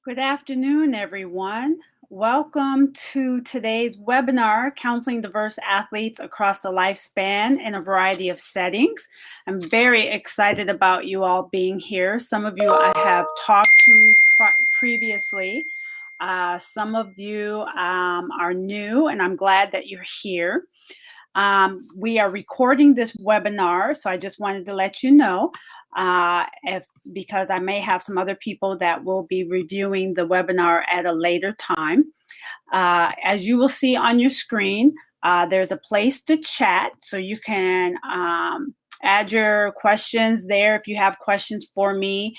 Good afternoon, everyone. Welcome to today's webinar, Counseling Diverse Athletes Across the Lifespan in a Variety of Settings. I'm very excited about you all being here. Some of you I have talked to previously. Some of you are new, and I'm glad that you're here. We are recording this webinar, so I just wanted to let you know because I may have some other people that will be reviewing the webinar at a later time. As you will see on your screen, there's a place to chat, so you can add your questions there if you have questions for me.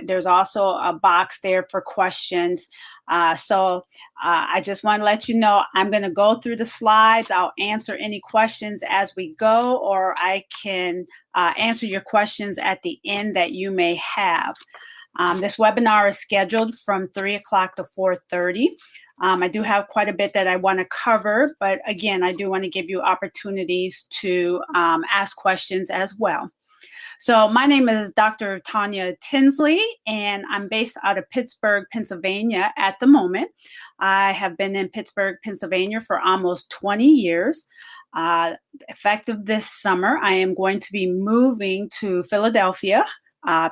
There's also a box there for questions. I just want to let you know I'm going to go through the slides. I'll answer any questions as we go, or I can answer your questions at the end that you may have. This webinar is scheduled from 3 o'clock to 4:30. I do have quite a bit that I want to cover, but again, I do want to give you opportunities to ask questions as well. So my name is Dr. Tanya Tinsley, and I'm based out of Pittsburgh, Pennsylvania at the moment. I have been in Pittsburgh, Pennsylvania for almost 20 years. Effective this summer, I am going to be moving to Philadelphia,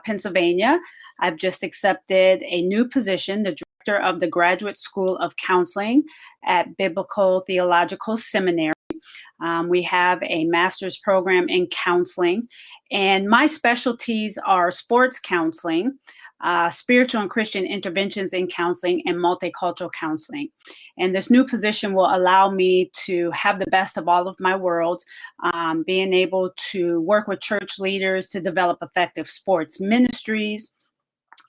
Pennsylvania. I've just accepted a new position, the director of the Graduate School of Counseling at Biblical Theological Seminary. We have a master's program in counseling, and my specialties are sports counseling, spiritual and Christian interventions in counseling, and multicultural counseling. And this new position will allow me to have the best of all of my worlds, being able to work with church leaders to develop effective sports ministries.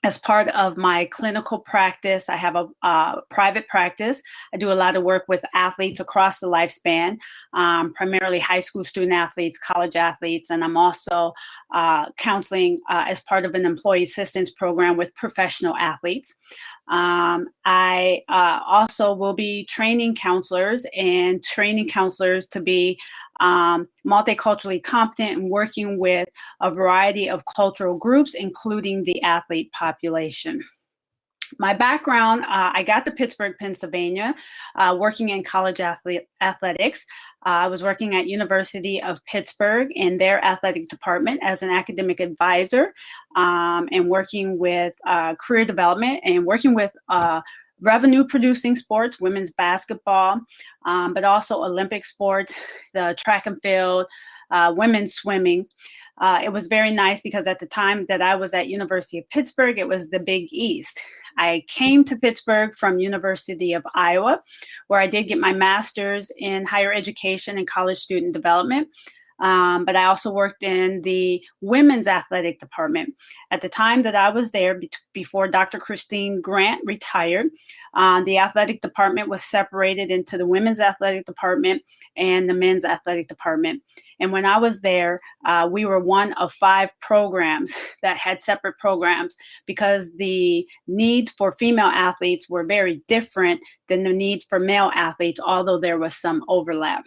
As part of my clinical practice, I have a private practice. I do a lot of work with athletes across the lifespan, primarily high school student athletes, college athletes, and I'm also counseling as part of an employee assistance program with professional athletes. I also will be training counselors to be multiculturally competent and working with a variety of cultural groups, including the athlete population. My background, I got to Pittsburgh, Pennsylvania, working in college athletics. I was working at University of Pittsburgh in their athletic department as an academic advisor, and working with career development and working with revenue-producing sports, women's basketball, but also Olympic sports, the track and field, women's swimming. It was very nice because at the time that I was at University of Pittsburgh, it was the Big East. I came to Pittsburgh from University of Iowa, where I did get my master's in higher education and college student development. But I also worked in the women's athletic department. At the time that I was there, before Dr. Christine Grant retired, the athletic department was separated into the women's athletic department and the men's athletic department. And when I was there, we were one of 5 programs that had separate programs because the needs for female athletes were very different than the needs for male athletes, although there was some overlap.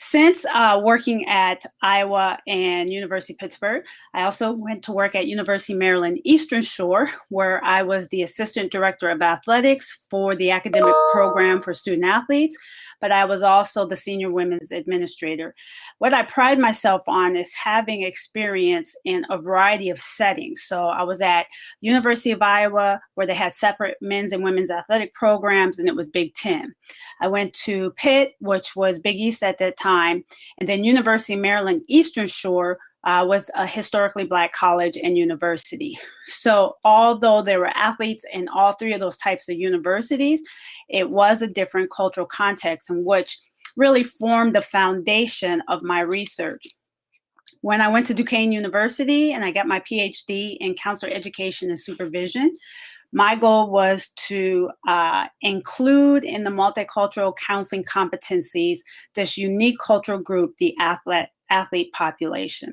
Since working at Iowa and University of Pittsburgh, I also went to work at University of Maryland Eastern Shore, where I was the assistant director of athletics for the academic program for student athletes, but I was also the senior women's administrator. What I pride myself on is having experience in a variety of settings. So I was at University of Iowa, where they had separate men's and women's athletic programs, and it was Big Ten. I went to Pitt, which was Big East at that time, and then University of Maryland Eastern Shore was a historically Black college and university. So although there were athletes in all 3 of those types of universities, it was a different cultural context in which really formed the foundation of my research. When I went to Duquesne University and I got my PhD in counselor education and supervision, my goal was to include in the multicultural counseling competencies this unique cultural group, the athlete population.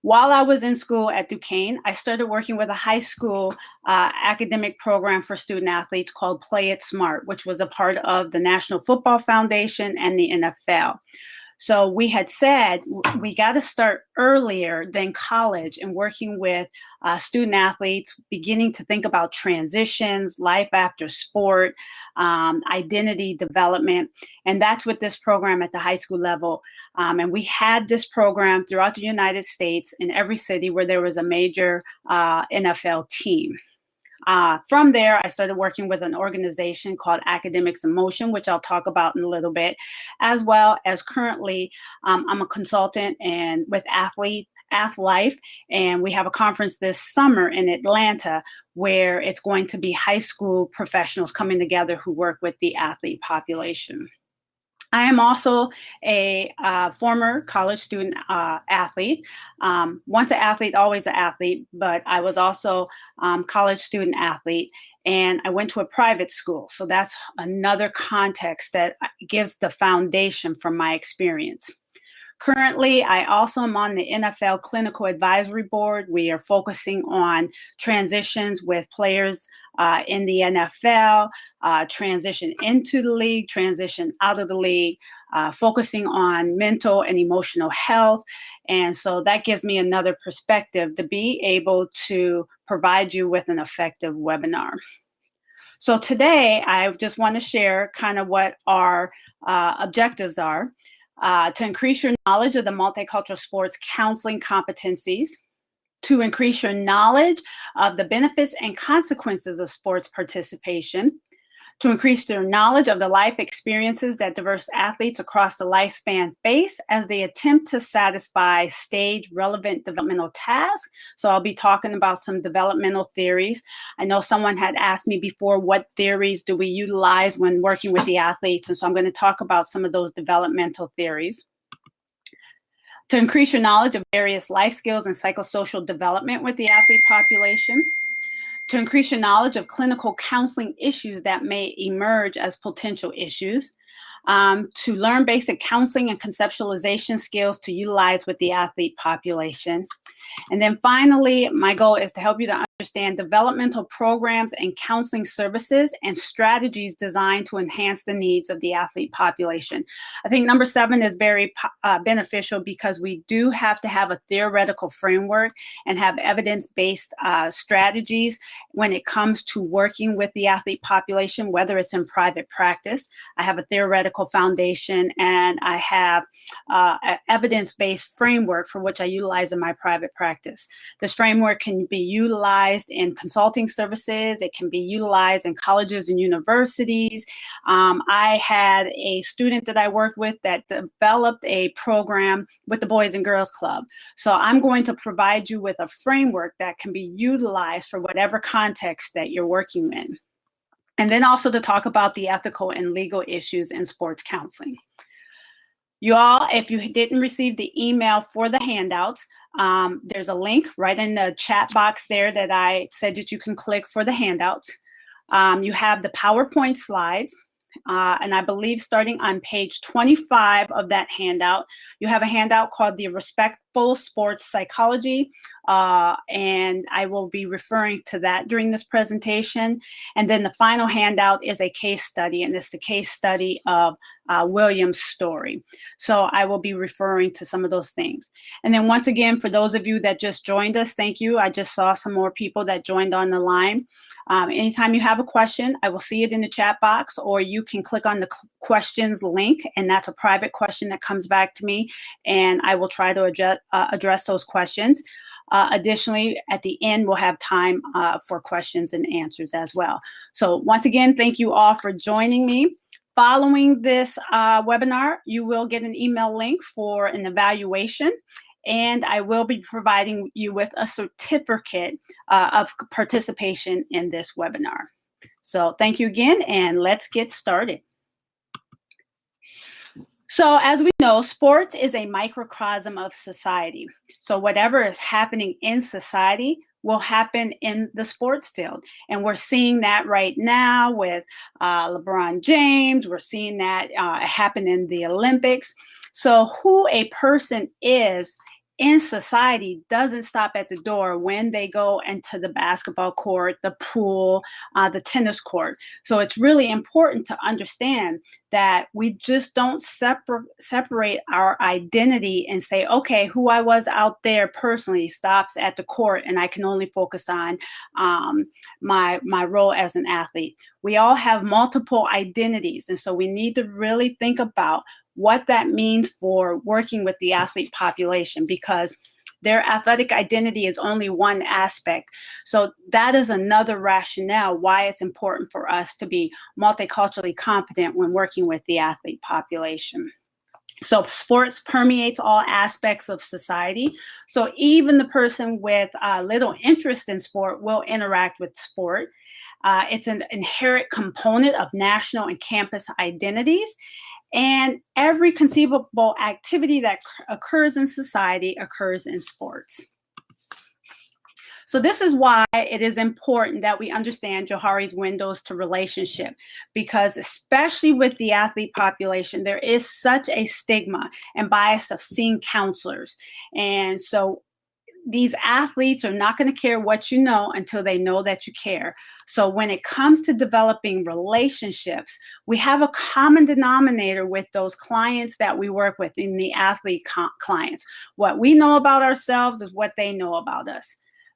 While I was in school at Duquesne, I started working with a high school academic program for student athletes called Play It Smart, which was a part of the National Football Foundation and the NFL. So we had said we got to start earlier than college and working with student athletes, beginning to think about transitions, life after sport, identity development. And that's what this program at the high school level. And we had this program throughout the United States in every city where there was a major NFL team. From there, I started working with an organization called Academics in Motion, which I'll talk about in a little bit, as well as currently I'm a consultant and with AthLife, and we have a conference this summer in Atlanta where it's going to be high school professionals coming together who work with the athlete population. I am also a former college student athlete. Once an athlete, always an athlete, but I was also college student athlete, and I went to a private school. So that's another context that gives the foundation from my experience. Currently, I also am on the NFL Clinical Advisory Board. We are focusing on transitions with players in the NFL, transition into the league, transition out of the league, focusing on mental and emotional health. And so that gives me another perspective to be able to provide you with an effective webinar. So today, I just want to share kind of what our objectives are. To increase your knowledge of the multicultural sports counseling competencies, to increase your knowledge of the benefits and consequences of sports participation, to increase their knowledge of the life experiences that diverse athletes across the lifespan face as they attempt to satisfy stage-relevant developmental tasks. So I'll be talking about some developmental theories. I know someone had asked me before, what theories do we utilize when working with the athletes? And so I'm going to talk about some of those developmental theories. To increase your knowledge of various life skills and psychosocial development with the athlete population. To increase your knowledge of clinical counseling issues that may emerge as potential issues, to learn basic counseling and conceptualization skills to utilize with the athlete population. And then finally, my goal is to help you to understand developmental programs and counseling services and strategies designed to enhance the needs of the athlete population. I think number 7 is very beneficial because we do have to have a theoretical framework and have evidence-based strategies when it comes to working with the athlete population, whether it's in private practice. I have a theoretical foundation and I have an evidence-based framework for which I utilize in my private practice. This framework can be utilized in consulting services. It can be utilized in colleges and universities. I had a student that I worked with that developed a program with the Boys and Girls Club. So I'm going to provide you with a framework that can be utilized for whatever context that you're working in. And then also to talk about the ethical and legal issues in sports counseling. You all, if you didn't receive the email for the handouts, there's a link right in the chat box there that I said that you can click for the handouts. You have the PowerPoint slides, and I believe starting on page 25 of that handout, you have a handout called the Respectful Sports Psychology, and I will be referring to that during this presentation. And then the final handout is a case study, and it's the case study of William's story. So I will be referring to some of those things. And then once again, for those of you that just joined us, thank you. I just saw some more people that joined on the line. Anytime you have a question, I will see it in the chat box, or you can click on the questions link, and that's a private question that comes back to me, and I will try to address those questions. Additionally, at the end, we'll have time for questions and answers as well. So once again, thank you all for joining me. Following this webinar, you will get an email link for an evaluation, and I will be providing you with a certificate of participation in this webinar. So thank you again, and let's get started. So as we know, sports is a microcosm of society. So whatever is happening in society will happen in the sports field. And we're seeing that right now with LeBron James. We're seeing that happen in the Olympics. So who a person is in society doesn't stop at the door when they go into the basketball court, the pool, the tennis court. So it's really important to understand that we just don't separate our identity and say, okay, who I was out there personally stops at the court and I can only focus on my role as an athlete. We all have multiple identities. And so we need to really think about what that means for working with the athlete population, because their athletic identity is only one aspect. So that is another rationale why it's important for us to be multiculturally competent when working with the athlete population. So sports permeates all aspects of society. So even the person with little interest in sport will interact with sport. It's an inherent component of national and campus identities. And every conceivable activity that occurs in society occurs in sports. So this is why it is important that we understand Johari's windows to relationship, because especially with the athlete population, there is such a stigma and bias of seeing counselors. And so these athletes are not going to care what you know until they know that you care. So when it comes to developing relationships, we have a common denominator with those clients that we work with in the athlete clients. What we know about ourselves is what they know about us.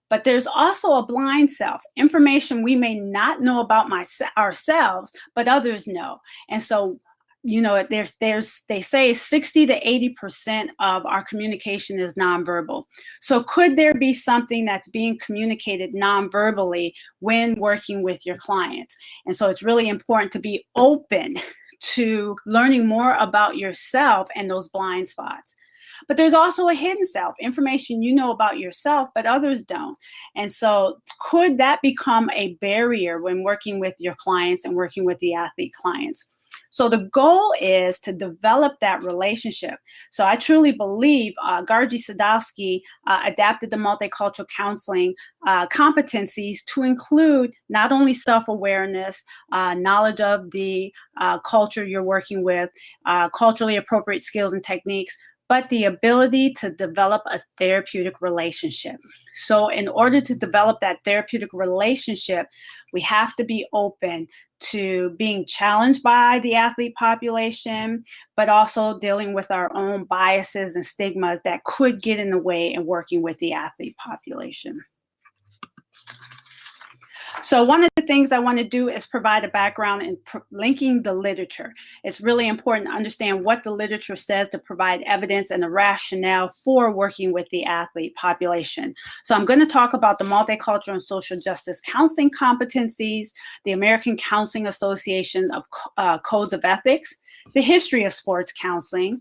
But there's also a blind self, information we may not know about ourselves, but others know. And so, you know, they say 60 to 80% of our communication is nonverbal. So could there be something that's being communicated nonverbally when working with your clients? And so it's really important to be open to learning more about yourself and those blind spots. But there's also a hidden self, information you know about yourself, but others don't. And so could that become a barrier when working with your clients and working with the athlete clients? So the goal is to develop that relationship. So I truly believe Gargi Sadowski adapted the multicultural counseling competencies to include not only self-awareness, knowledge of the culture you're working with, culturally appropriate skills and techniques, but the ability to develop a therapeutic relationship. So in order to develop that therapeutic relationship, we have to be open to being challenged by the athlete population, but also dealing with our own biases and stigmas that could get in the way in working with the athlete population. So one of the things I want to do is provide a background in linking the literature. It's really important to understand what the literature says to provide evidence and a rationale for working with the athlete population. So I'm going to talk about the Multicultural and Social Justice Counseling Competencies, the American Counseling Association of Codes of Ethics, the history of sports counseling,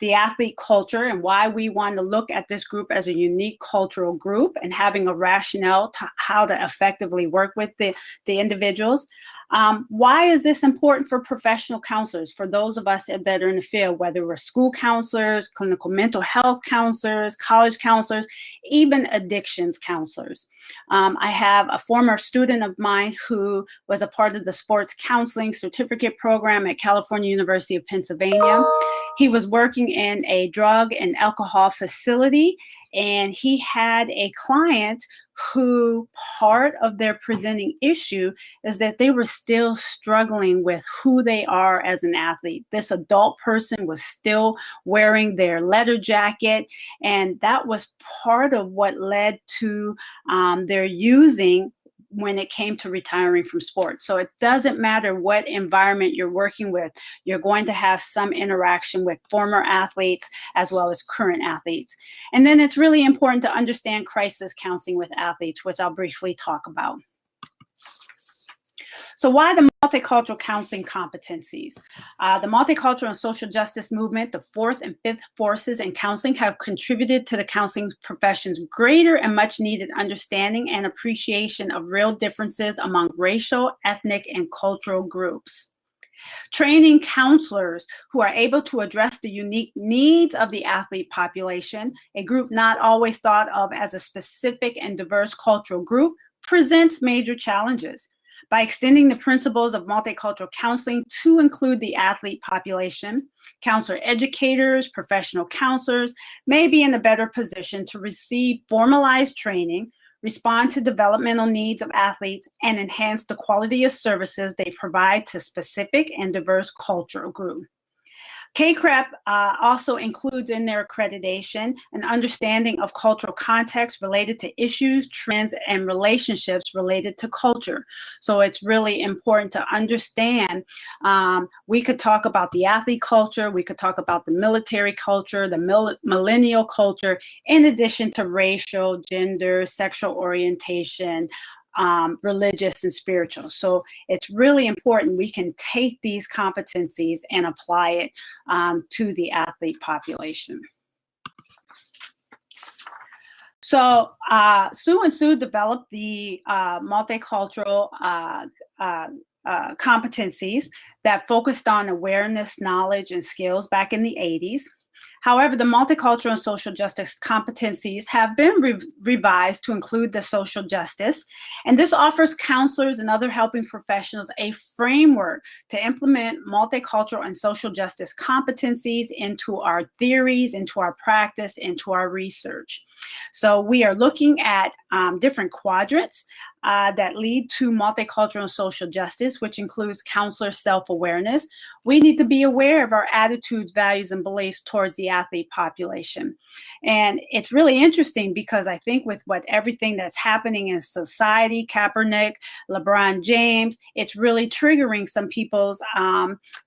the athlete culture and why we want to look at this group as a unique cultural group and having a rationale to how to effectively work with the individuals. Why is this important for professional counselors, for those of us that are in the field, whether we're school counselors, clinical mental health counselors, college counselors, even addictions counselors? I have a former student of mine who was a part of the sports counseling certificate program at California University of Pennsylvania. He was working in a drug and alcohol facility, and he had a client who part of their presenting issue is that they were still struggling with who they are as an athlete. This adult person was still wearing their leather jacket, and that was part of what led to their using when it came to retiring from sports. So it doesn't matter what environment you're working with, you're going to have some interaction with former athletes as well as current athletes. And then it's really important to understand crisis counseling with athletes, which I'll briefly talk about. So why the multicultural counseling competencies? The multicultural and social justice movement, the fourth and fifth forces in counseling, have contributed to the counseling profession's greater and much needed understanding and appreciation of real differences among racial, ethnic, and cultural groups. Training counselors who are able to address the unique needs of the athlete population, a group not always thought of as a specific and diverse cultural group, presents major challenges. By extending the principles of multicultural counseling to include the athlete population, counselor educators, professional counselors may be in a better position to receive formalized training, respond to developmental needs of athletes, and enhance the quality of services they provide to specific and diverse cultural groups. KCREP also includes in their accreditation an understanding of cultural context related to issues, trends, and relationships related to culture. So it's really important to understand. We could talk about the athlete culture, we could talk about the military culture, the millennial culture, in addition to racial, gender, sexual orientation, religious and spiritual. So it's really important we can take these competencies and apply it to the athlete population. So Sue and Sue developed the multicultural competencies that focused on awareness, knowledge, and skills back in the 80s. However, the multicultural and social justice competencies have been revised to include the social justice, and this offers counselors and other helping professionals a framework to implement multicultural and social justice competencies into our theories, into our practice, into our research. So we are looking at different quadrants that lead to multicultural and social justice, which includes counselor self-awareness. We need to be aware of our attitudes, values, and beliefs towards the athlete population. And it's really interesting because I think with everything that's happening in society, Kaepernick, LeBron James, it's really triggering some people's,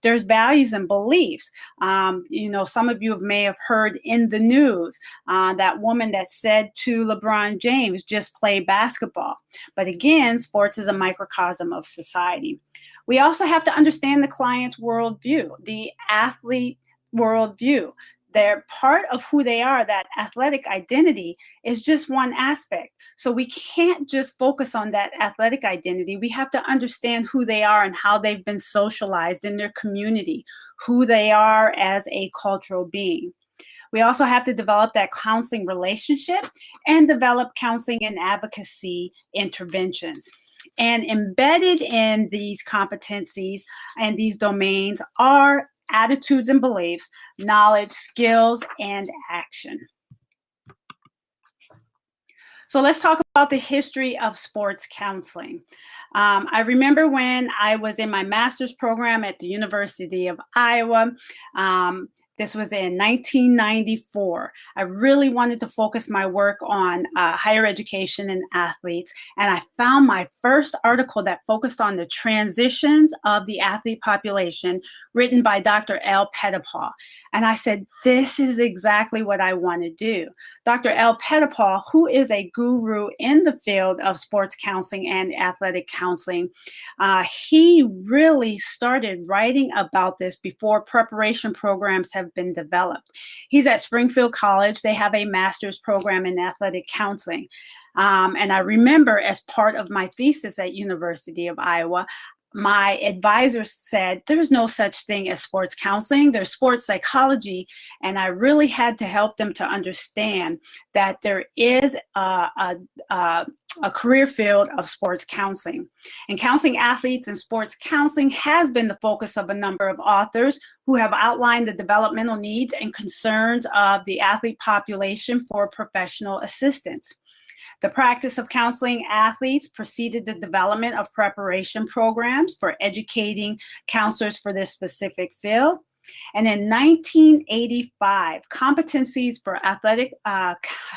there's values and beliefs. Some of you may have heard in the news that woman that said to LeBron James, just play basketball. But again, sports is a microcosm of society. We also have to understand the client's worldview, the athlete worldview. They're part of who they are. That athletic identity is just one aspect. So we can't just focus on that athletic identity. We have to understand who they are and how they've been socialized in their community, who they are as a cultural being. We also have to develop that counseling relationship and develop counseling and advocacy interventions. And embedded in these competencies and these domains are attitudes and beliefs, knowledge, skills, and action. So let's talk about the history of sports counseling. I remember when I was in my master's program at the University of Iowa. This was in 1994. I really wanted to focus my work on higher education and athletes, and I found my first article that focused on the transitions of the athlete population, written by Dr. L. Pettipaw. And I said, this is exactly what I want to do. Dr. L. Pettipaw, who is a guru in the field of sports counseling and athletic counseling, he really started writing about this before preparation programs have been developed. He's at Springfield College. They have a master's program in athletic counseling. And I remember as part of my thesis at University of Iowa, my advisor said, there's no such thing as sports counseling, there's sports psychology. And I really had to help them to understand that there is a career field of sports counseling. And counseling athletes and sports counseling has been the focus of a number of authors who have outlined the developmental needs and concerns of the athlete population for professional assistance. The practice of counseling athletes preceded the development of preparation programs for educating counselors for this specific field. And in 1985, competencies for athletic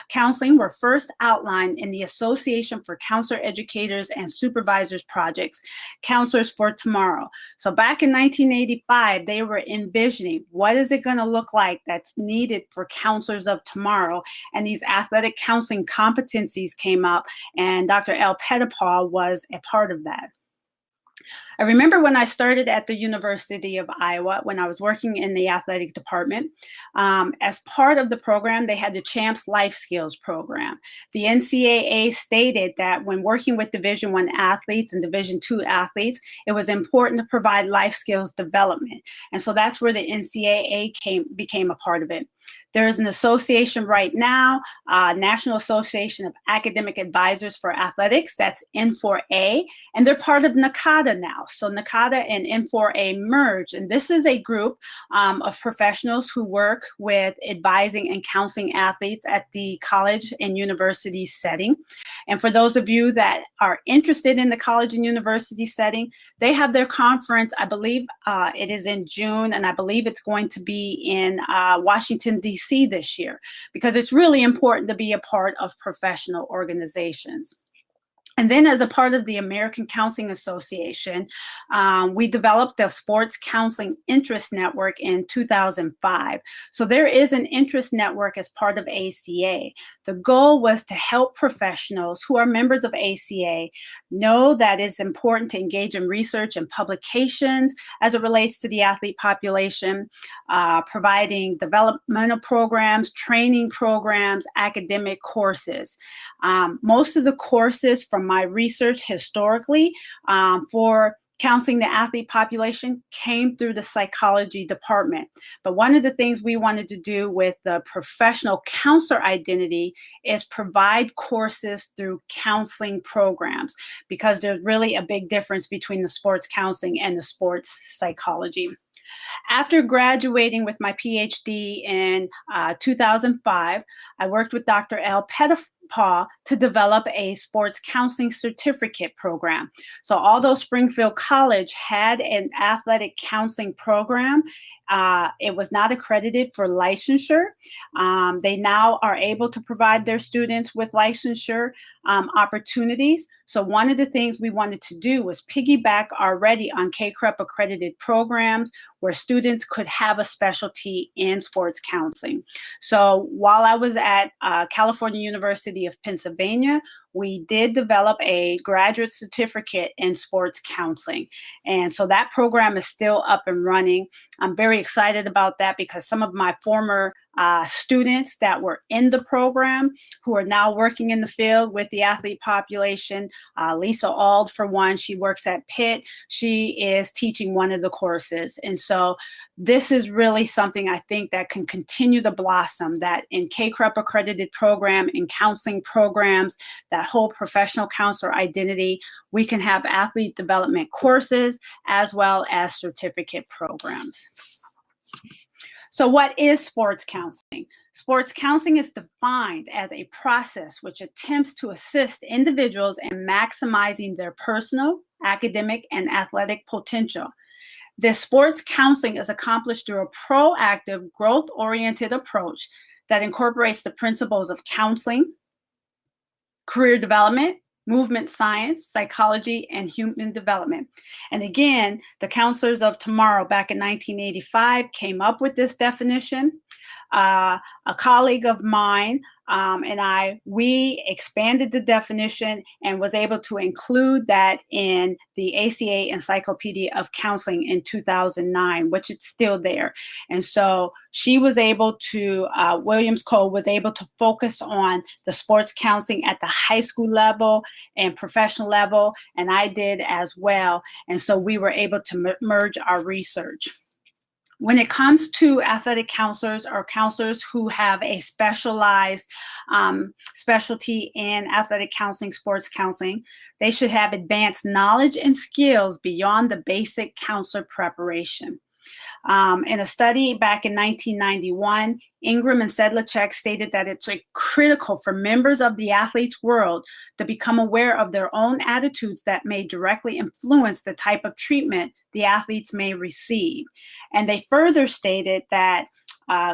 counseling were first outlined in the Association for Counselor Educators and Supervisors Projects, Counselors for Tomorrow. So back in 1985, they were envisioning what is it going to look like that's needed for counselors of tomorrow. And these athletic counseling competencies came up, and Dr. L. Pettipaw was a part of that. I remember when I started at the University of Iowa, when I was working in the athletic department, as part of the program, they had the Champs Life Skills program. The NCAA stated that when working with Division I athletes and Division II athletes, it was important to provide life skills development. And so that's where the NCAA became a part of it. There is an association right now, National Association of Academic Advisors for Athletics, that's N4A, and they're part of NACADA now. So NACADA and N4A merge, and this is a group of professionals who work with advising and counseling athletes at the college and university setting. And for those of you that are interested in the college and university setting, they have their conference, I believe it is in June, and I believe it's going to be in Washington, D.C. this year, because it's really important to be a part of professional organizations. And then as a part of the American Counseling Association, we developed the Sports Counseling Interest Network in 2005. So there is an interest network as part of ACA. The goal was to help professionals who are members of ACA know that it's important to engage in research and publications as it relates to the athlete population, providing developmental programs, training programs, academic courses. Most of the courses from my research historically for counseling the athlete population came through the psychology department. But one of the things we wanted to do with the professional counselor identity is provide courses through counseling programs, because there's really a big difference between the sports counseling and the sports psychology. After graduating with my PhD in 2005, I worked with Dr. L. Pettipaw to develop a sports counseling certificate program. So although Springfield College had an athletic counseling program, it was not accredited for licensure. They now are able to provide their students with licensure opportunities. So one of the things we wanted to do was piggyback already on CACREP accredited programs where students could have a specialty in sports counseling. So while I was at California University of Pennsylvania, we did develop a graduate certificate in sports counseling. And so that program is still up and running. I'm very excited about that because some of my former students that were in the program who are now working in the field with the athlete population, Lisa Auld, for one, she works at Pitt. She is teaching one of the courses. And so this is really something I think that can continue to blossom, that in CACREP accredited program, in counseling programs, that whole professional counselor identity, we can have athlete development courses as well as certificate programs. So what is sports counseling? Sports counseling is defined as a process which attempts to assist individuals in maximizing their personal, academic, and athletic potential. This sports counseling is accomplished through a proactive, growth-oriented approach that incorporates the principles of counseling, career development, movement science, psychology, and human development. And again, the counselors of tomorrow back in 1985 came up with this definition. A colleague of mine and we expanded the definition and was able to include that in the ACA Encyclopedia of Counseling in 2009, which is still there. And so she was able to, Williams Cole was able to focus on the sports counseling at the high school level and professional level, and I did as well. And so we were able to merge our research. When it comes to athletic counselors or counselors who have a specialized specialty in athletic counseling, sports counseling, they should have advanced knowledge and skills beyond the basic counselor preparation. In a study back in 1991, Ingram and Sedlacek stated that it's critical for members of the athlete's world to become aware of their own attitudes that may directly influence the type of treatment the athletes may receive. And they further stated that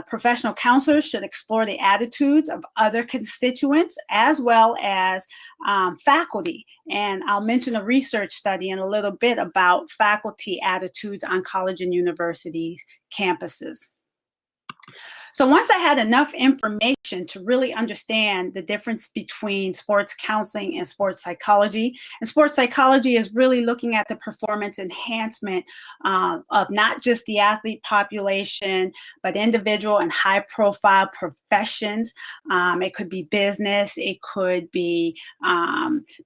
professional counselors should explore the attitudes of other constituents as well as faculty. And I'll mention a research study in a little bit about faculty attitudes on college and university campuses. So once I had enough information to really understand the difference between sports counseling and sports psychology, and sports psychology is really looking at the performance enhancement of not just the athlete population, but individual and high profile professions. It could be business, it could be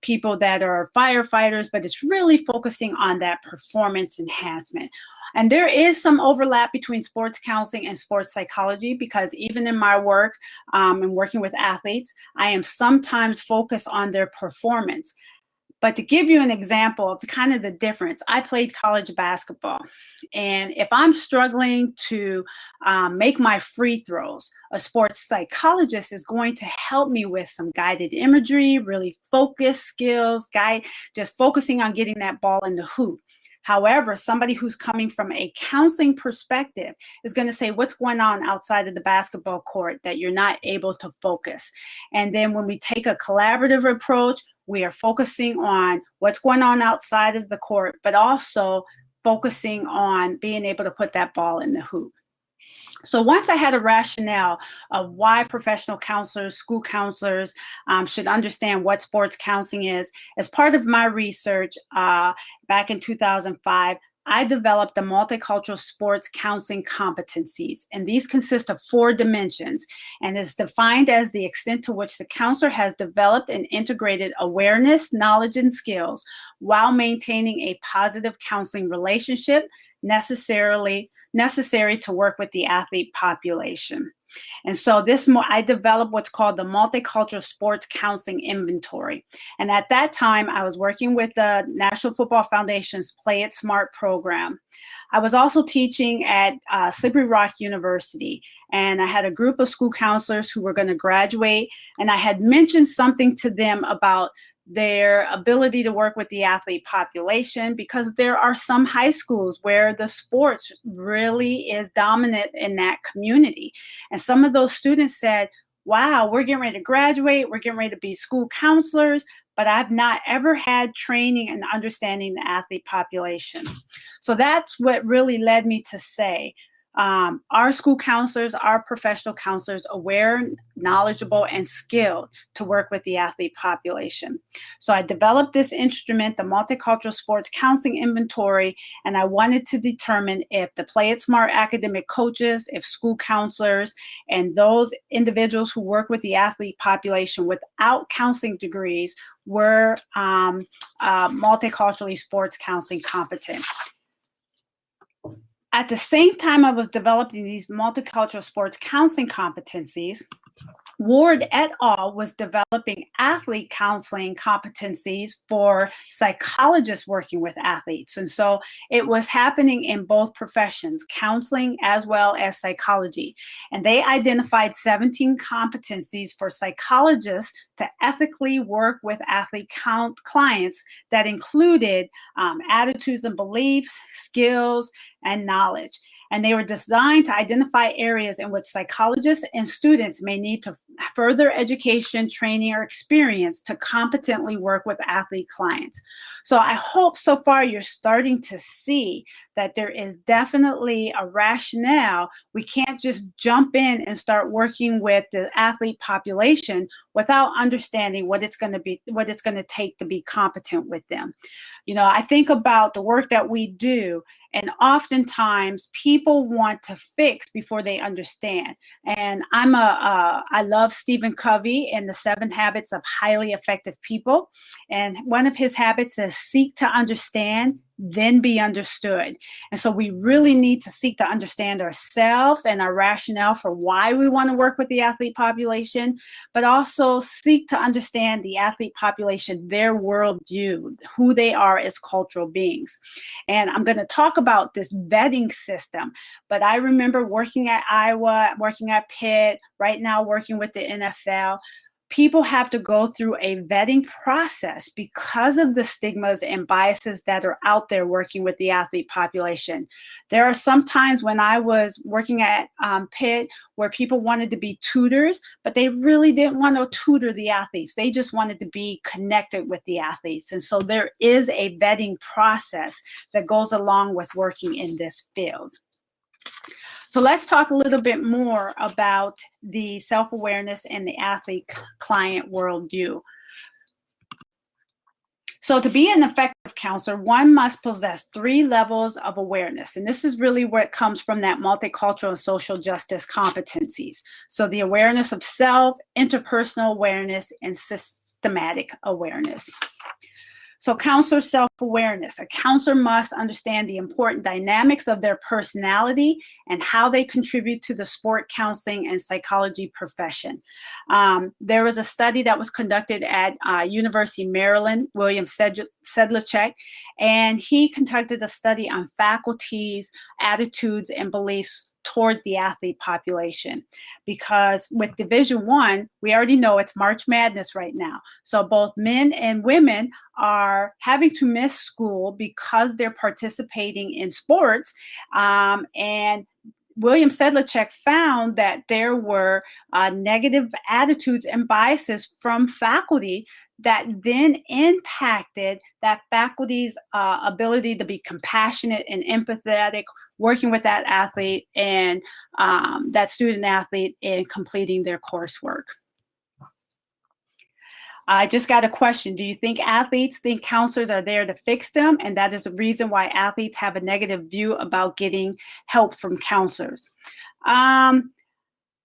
people that are firefighters, but it's really focusing on that performance enhancement. And there is some overlap between sports counseling and sports psychology, because even in my work and working with athletes, I am sometimes focused on their performance. But to give you an example of kind of the difference, I played college basketball. And if I'm struggling to make my free throws, a sports psychologist is going to help me with some guided imagery, really focused skills, just focusing on getting that ball in the hoop. However, somebody who's coming from a counseling perspective is going to say, what's going on outside of the basketball court that you're not able to focus? And then when we take a collaborative approach, we are focusing on what's going on outside of the court, but also focusing on being able to put that ball in the hoop. So once I had a rationale of why professional counselors, school counselors should understand what sports counseling is, as part of my research back in 2005, I developed the Multicultural Sports Counseling Competencies, and these consist of 4 dimensions, and is defined as the extent to which the counselor has developed and integrated awareness, knowledge, and skills while maintaining a positive counseling relationship necessary to work with the athlete population. And so I developed what's called the Multicultural Sports Counseling Inventory. And at that time, I was working with the National Football Foundation's Play It Smart program. I was also teaching at Slippery Rock University, and I had a group of school counselors who were going to graduate, and I had mentioned something to them about their ability to work with the athlete population, because there are some high schools where the sports really is dominant in that community. And some of those students said, wow, we're getting ready to graduate, we're getting ready to be school counselors, but I've not ever had training in understanding the athlete population. So that's what really led me to say, our school counselors, our professional counselors, aware, knowledgeable, and skilled to work with the athlete population. So I developed this instrument, the Multicultural Sports Counseling Inventory, and I wanted to determine if the Play It Smart academic coaches, if school counselors, and those individuals who work with the athlete population without counseling degrees were multiculturally sports counseling competent. At the same time I was developing these multicultural sports counseling competencies, Ward et al. Was developing athlete counseling competencies for psychologists working with athletes. And so it was happening in both professions, counseling as well as psychology. And they identified 17 competencies for psychologists to ethically work with athlete clients that included attitudes and beliefs, skills, and knowledge. And they were designed to identify areas in which psychologists and students may need to further education, training, or experience to competently work with athlete clients. So I hope so far you're starting to see that there is definitely a rationale. We can't just jump in and start working with the athlete population without understanding what it's going to take to be competent with them. You know, I think about the work that we do, and oftentimes people want to fix before they understand. And I love Stephen Covey and the 7 Habits of Highly Effective People. And one of his habits is seek to understand, then be understood. And so we really need to seek to understand ourselves and our rationale for why we want to work with the athlete population, but also seek to understand the athlete population, their worldview, who they are as cultural beings. And I'm going to talk about this vetting system, but I remember working at Iowa, working at Pitt, right now working with the NFL. People have to go through a vetting process because of the stigmas and biases that are out there working with the athlete population. There are some times when I was working at Pitt where people wanted to be tutors, but they really didn't want to tutor the athletes. They just wanted to be connected with the athletes. And so there is a vetting process that goes along with working in this field. So let's talk a little bit more about the self-awareness and the athlete-client worldview. So to be an effective counselor, one must possess 3 levels of awareness. And this is really where it comes from, that multicultural and social justice competencies. So the awareness of self, interpersonal awareness, and systematic awareness. So counselor self-awareness. A counselor must understand the important dynamics of their personality and how they contribute to the sport counseling and psychology profession. There was a study that was conducted at University of Maryland, William Sedlacek, and he conducted a study on faculty's attitudes and beliefs towards the athlete population, because with Division I, we already know it's March Madness right now. So both men and women are having to miss school because they're participating in sports. And William Sedlacek found that there were negative attitudes and biases from faculty that then impacted that faculty's ability to be compassionate and empathetic, working with that athlete and that student athlete in completing their coursework. I just got a question. Do you think athletes think counselors are there to fix them? And that is the reason why athletes have a negative view about getting help from counselors.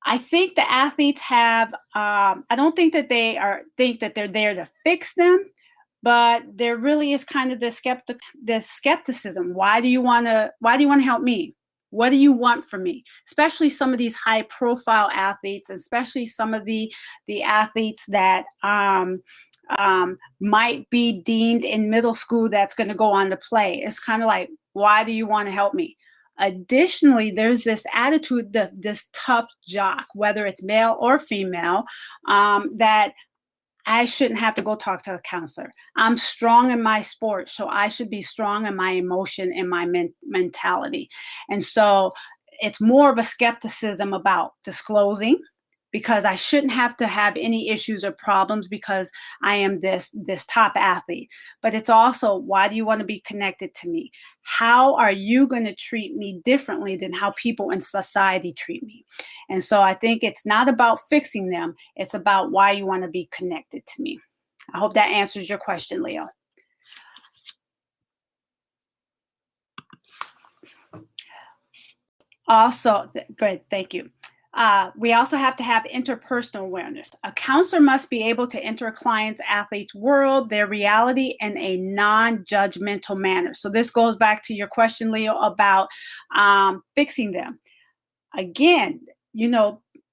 I think the athletes have, I don't think that think that they're there to fix them, but there really is kind of this skepticism. Why do you want to help me? What do you want from me? Especially some of these high profile athletes, especially some of the athletes that might be deemed in middle school that's going to go on to play. It's kind of like, why do you want to help me? Additionally, there's this attitude, this tough jock, whether it's male or female, that I shouldn't have to go talk to a counselor. I'm strong in my sport, so I should be strong in my emotion and my mentality. And so it's more of a skepticism about disclosing, because I shouldn't have to have any issues or problems because I am this top athlete. But it's also, why do you want to be connected to me? How are you going to treat me differently than how people in society treat me? And so I think it's not about fixing them. It's about why you want to be connected to me. I hope that answers your question, Leo. Also, good, thank you. We also have to have interpersonal awareness. A counselor must be able to enter a client's athlete's world, their reality, in a non-judgmental manner. So this goes back to your question, Leo, about fixing them. Again,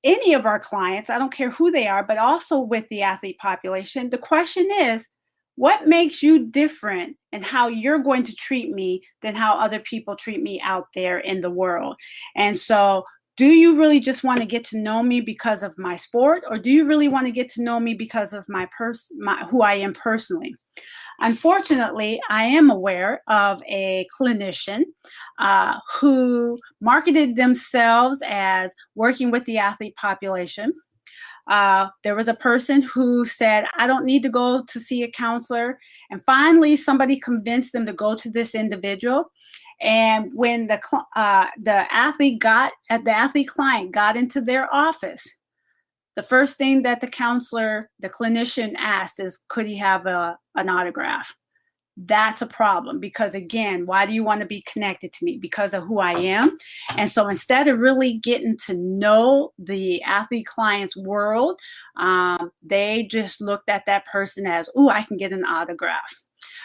any of our clients, I don't care who they are, but also with the athlete population, the question is, what makes you different and how you're going to treat me than how other people treat me out there in the world? And so, do you really just want to get to know me because of my sport, or do you really want to get to know me because of who I am personally? Unfortunately, I am aware of a clinician who marketed themselves as working with the athlete population. There was a person who said, I don't need to go to see a counselor. And finally, somebody convinced them to go to this individual. And when the athlete client got into their office, the first thing that the clinician asked is, could he have an autograph? That's a problem, because again, why do you want to be connected to me? Because of who I am. And so instead of really getting to know the athlete client's world, they just looked at that person as, ooh, I can get an autograph.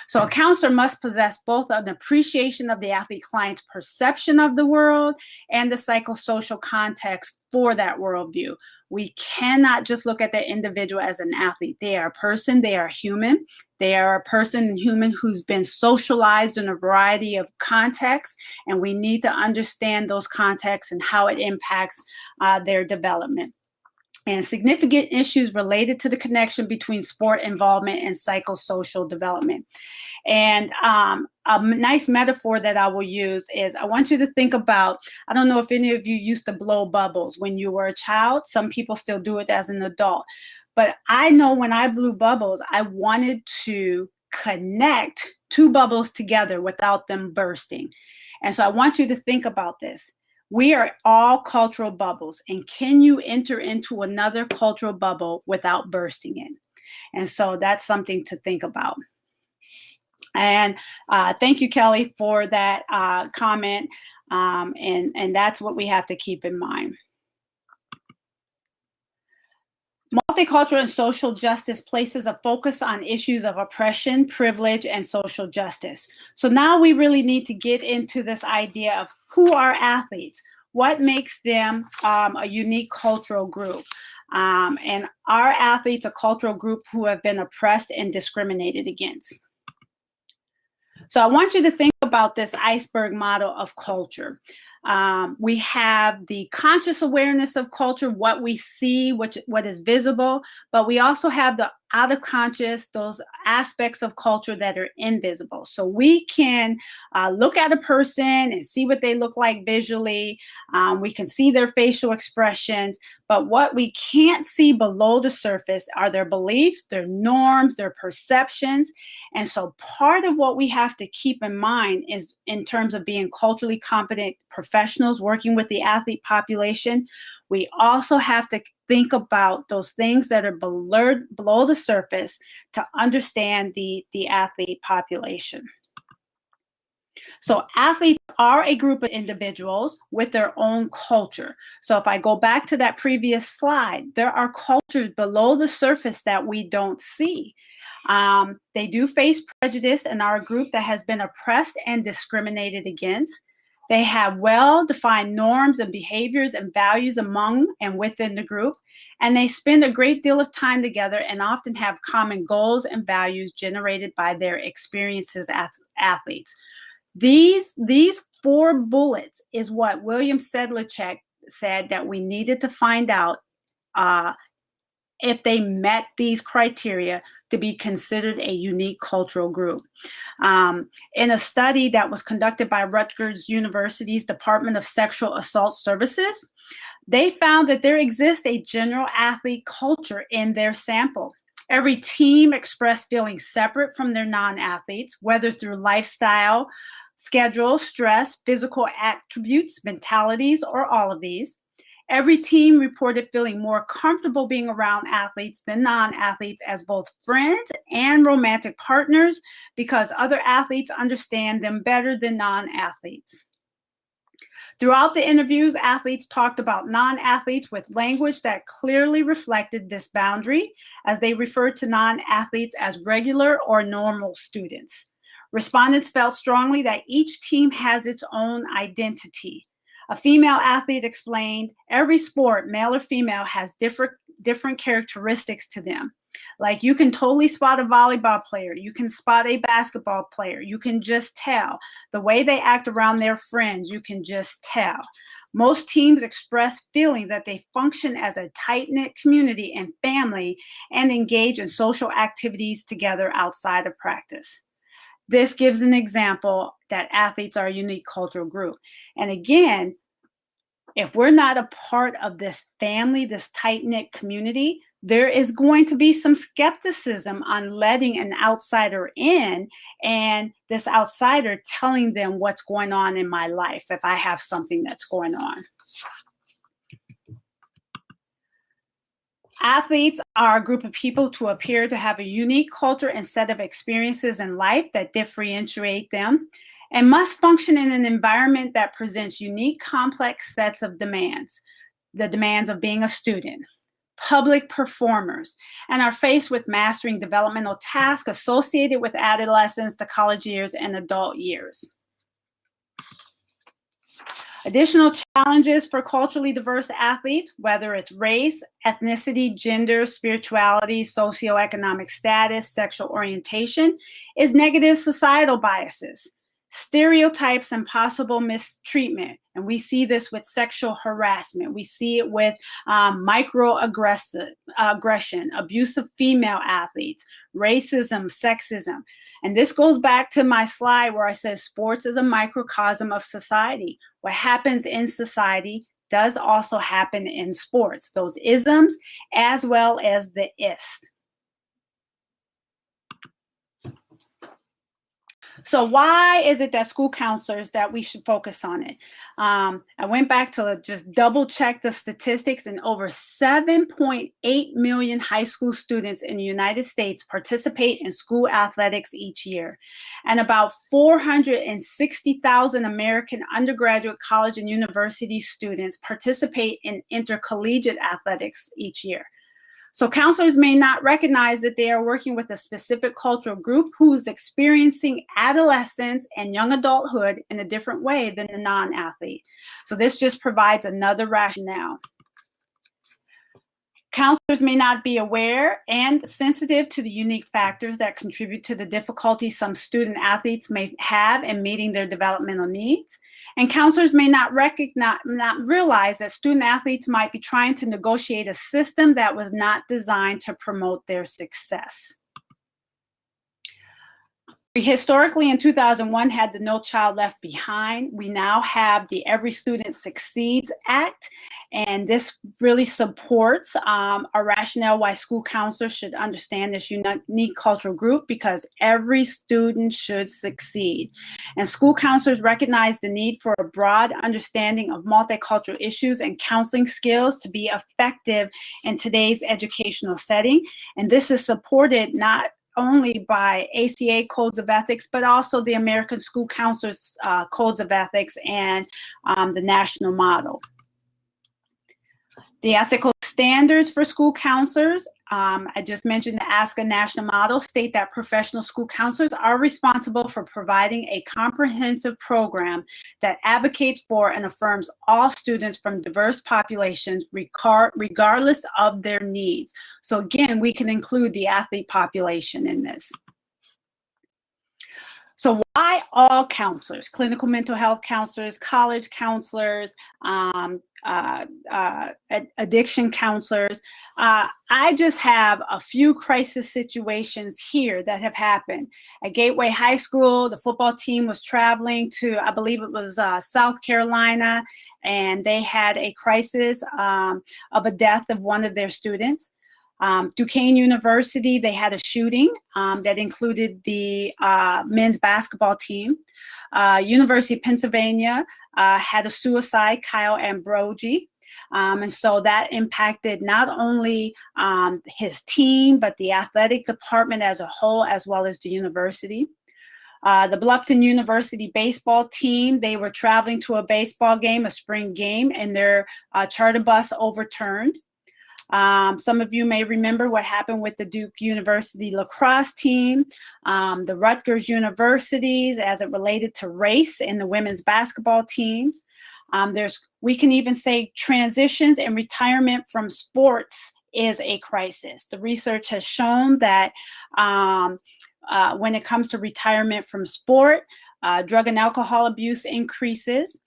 So a counselor must possess both an appreciation of the athlete client's perception of the world and the psychosocial context for that worldview. We cannot just look at the individual as an athlete. They are a person, they are human. They are a person and human who's been socialized in a variety of contexts, and we need to understand those contexts and how it impacts their development. And significant issues related to the connection between sport involvement and psychosocial development. And a nice metaphor that I will use is, I want you to think about, I don't know if any of you used to blow bubbles when you were a child. Some people still do it as an adult. But I know when I blew bubbles, I wanted to connect two bubbles together without them bursting. And so I want you to think about this. We are all cultural bubbles, and can you enter into another cultural bubble without bursting in? And so that's something to think about. And thank you, Kelly, for that comment. And that's what we have to keep in mind. Multicultural and social justice places a focus on issues of oppression, privilege, and social justice. So now we really need to get into this idea of who are athletes, what makes them a unique cultural group, and are athletes a cultural group who have been oppressed and discriminated against? So I want you to think about this iceberg model of culture. We have the conscious awareness of culture, what we see, what is visible, but we also have the out of conscious, those aspects of culture that are invisible. So we can look at a person and see what they look like visually. We can see their facial expressions, but what we can't see below the surface are their beliefs, their norms, their perceptions. And so part of what we have to keep in mind is, in terms of being culturally competent professionals working with the athlete population, we also have to think about those things that are below the surface to understand the athlete population. So athletes are a group of individuals with their own culture. So if I go back to that previous slide, there are cultures below the surface that we don't see. They do face prejudice and are a group that has been oppressed and discriminated against. They have well-defined norms and behaviors and values among and within the group, and they spend a great deal of time together and often have common goals and values generated by their experiences as athletes. These 4 bullets is what William Sedlacek said that we needed to find out if they met these criteria to be considered a unique cultural group. In a study that was conducted by Rutgers University's Department of Sexual Assault Services, they found that there exists a general athlete culture in their sample. Every team expressed feeling separate from their non-athletes, whether through lifestyle, schedule, stress, physical attributes, mentalities, or all of these. Every team reported feeling more comfortable being around athletes than non-athletes as both friends and romantic partners, because other athletes understand them better than non-athletes. Throughout the interviews, athletes talked about non-athletes with language that clearly reflected this boundary, as they referred to non-athletes as regular or normal students. Respondents felt strongly that each team has its own identity. A female athlete explained, every sport, male or female, has different characteristics to them. Like, you can totally spot a volleyball player, you can spot a basketball player, you can just tell. The way they act around their friends, you can just tell. Most teams express feeling that they function as a tight-knit community and family and engage in social activities together outside of practice. This gives an example that athletes are a unique cultural group. And again, if we're not a part of this family, this tight-knit community, there is going to be some skepticism on letting an outsider in, and this outsider telling them what's going on in my life if I have something that's going on. Athletes are a group of people who appear to have a unique culture and set of experiences in life that differentiate them, and must function in an environment that presents unique, complex sets of demands. The demands of being a student, public performers, and are faced with mastering developmental tasks associated with adolescence, the college years, and adult years. Additional challenges for culturally diverse athletes, whether it's race, ethnicity, gender, spirituality, socioeconomic status, sexual orientation, is negative societal biases, stereotypes, and possible mistreatment. And we see this with sexual harassment. We see it with microaggression, abusive female athletes, racism, sexism. And this goes back to my slide where I said sports is a microcosm of society. What happens in society does also happen in sports, those isms as well as the ist. So why is it that school counselors, that we should focus on it? I went back to just double check the statistics, and over 7.8 million high school students in the United States participate in school athletics each year. And about 460,000 American undergraduate, college, and university students participate in intercollegiate athletics each year. So counselors may not recognize that they are working with a specific cultural group who is experiencing adolescence and young adulthood in a different way than the non-athlete. So this just provides another rationale. Counselors may not be aware and sensitive to the unique factors that contribute to the difficulty some student athletes may have in meeting their developmental needs. And counselors may not realize that student athletes might be trying to negotiate a system that was not designed to promote their success. We historically in 2001 had the No Child Left Behind. We now have the Every Student Succeeds Act, and this really supports a rationale why school counselors should understand this unique cultural group, because every student should succeed. And school counselors recognize the need for a broad understanding of multicultural issues and counseling skills to be effective in today's educational setting. And this is supported not only by ACA codes of ethics, but also the American School Counselors codes of ethics and the national model. The ethical standards for school counselors, I just mentioned the ASCA national model, state that professional school counselors are responsible for providing a comprehensive program that advocates for and affirms all students from diverse populations regardless of their needs. So again, we can include the athlete population in this. So why all counselors, clinical mental health counselors, college counselors, addiction counselors? I just have a few crisis situations here that have happened. At Gateway High School, the football team was traveling to, I believe it was South Carolina, and they had a crisis of a death of one of their students. Duquesne University, they had a shooting that included the men's basketball team. University of Pennsylvania had a suicide, Kyle Ambrogi. And so that impacted not only his team, but the athletic department as a whole, as well as the university. The Bluffton University baseball team, they were traveling to a baseball game, a spring game, and their charter bus overturned. Some of you may remember what happened with the Duke University lacrosse team, the Rutgers universities as it related to race in the women's basketball teams. We can even say transitions and retirement from sports is a crisis. The research has shown that when it comes to retirement from sport, drug and alcohol abuse increases,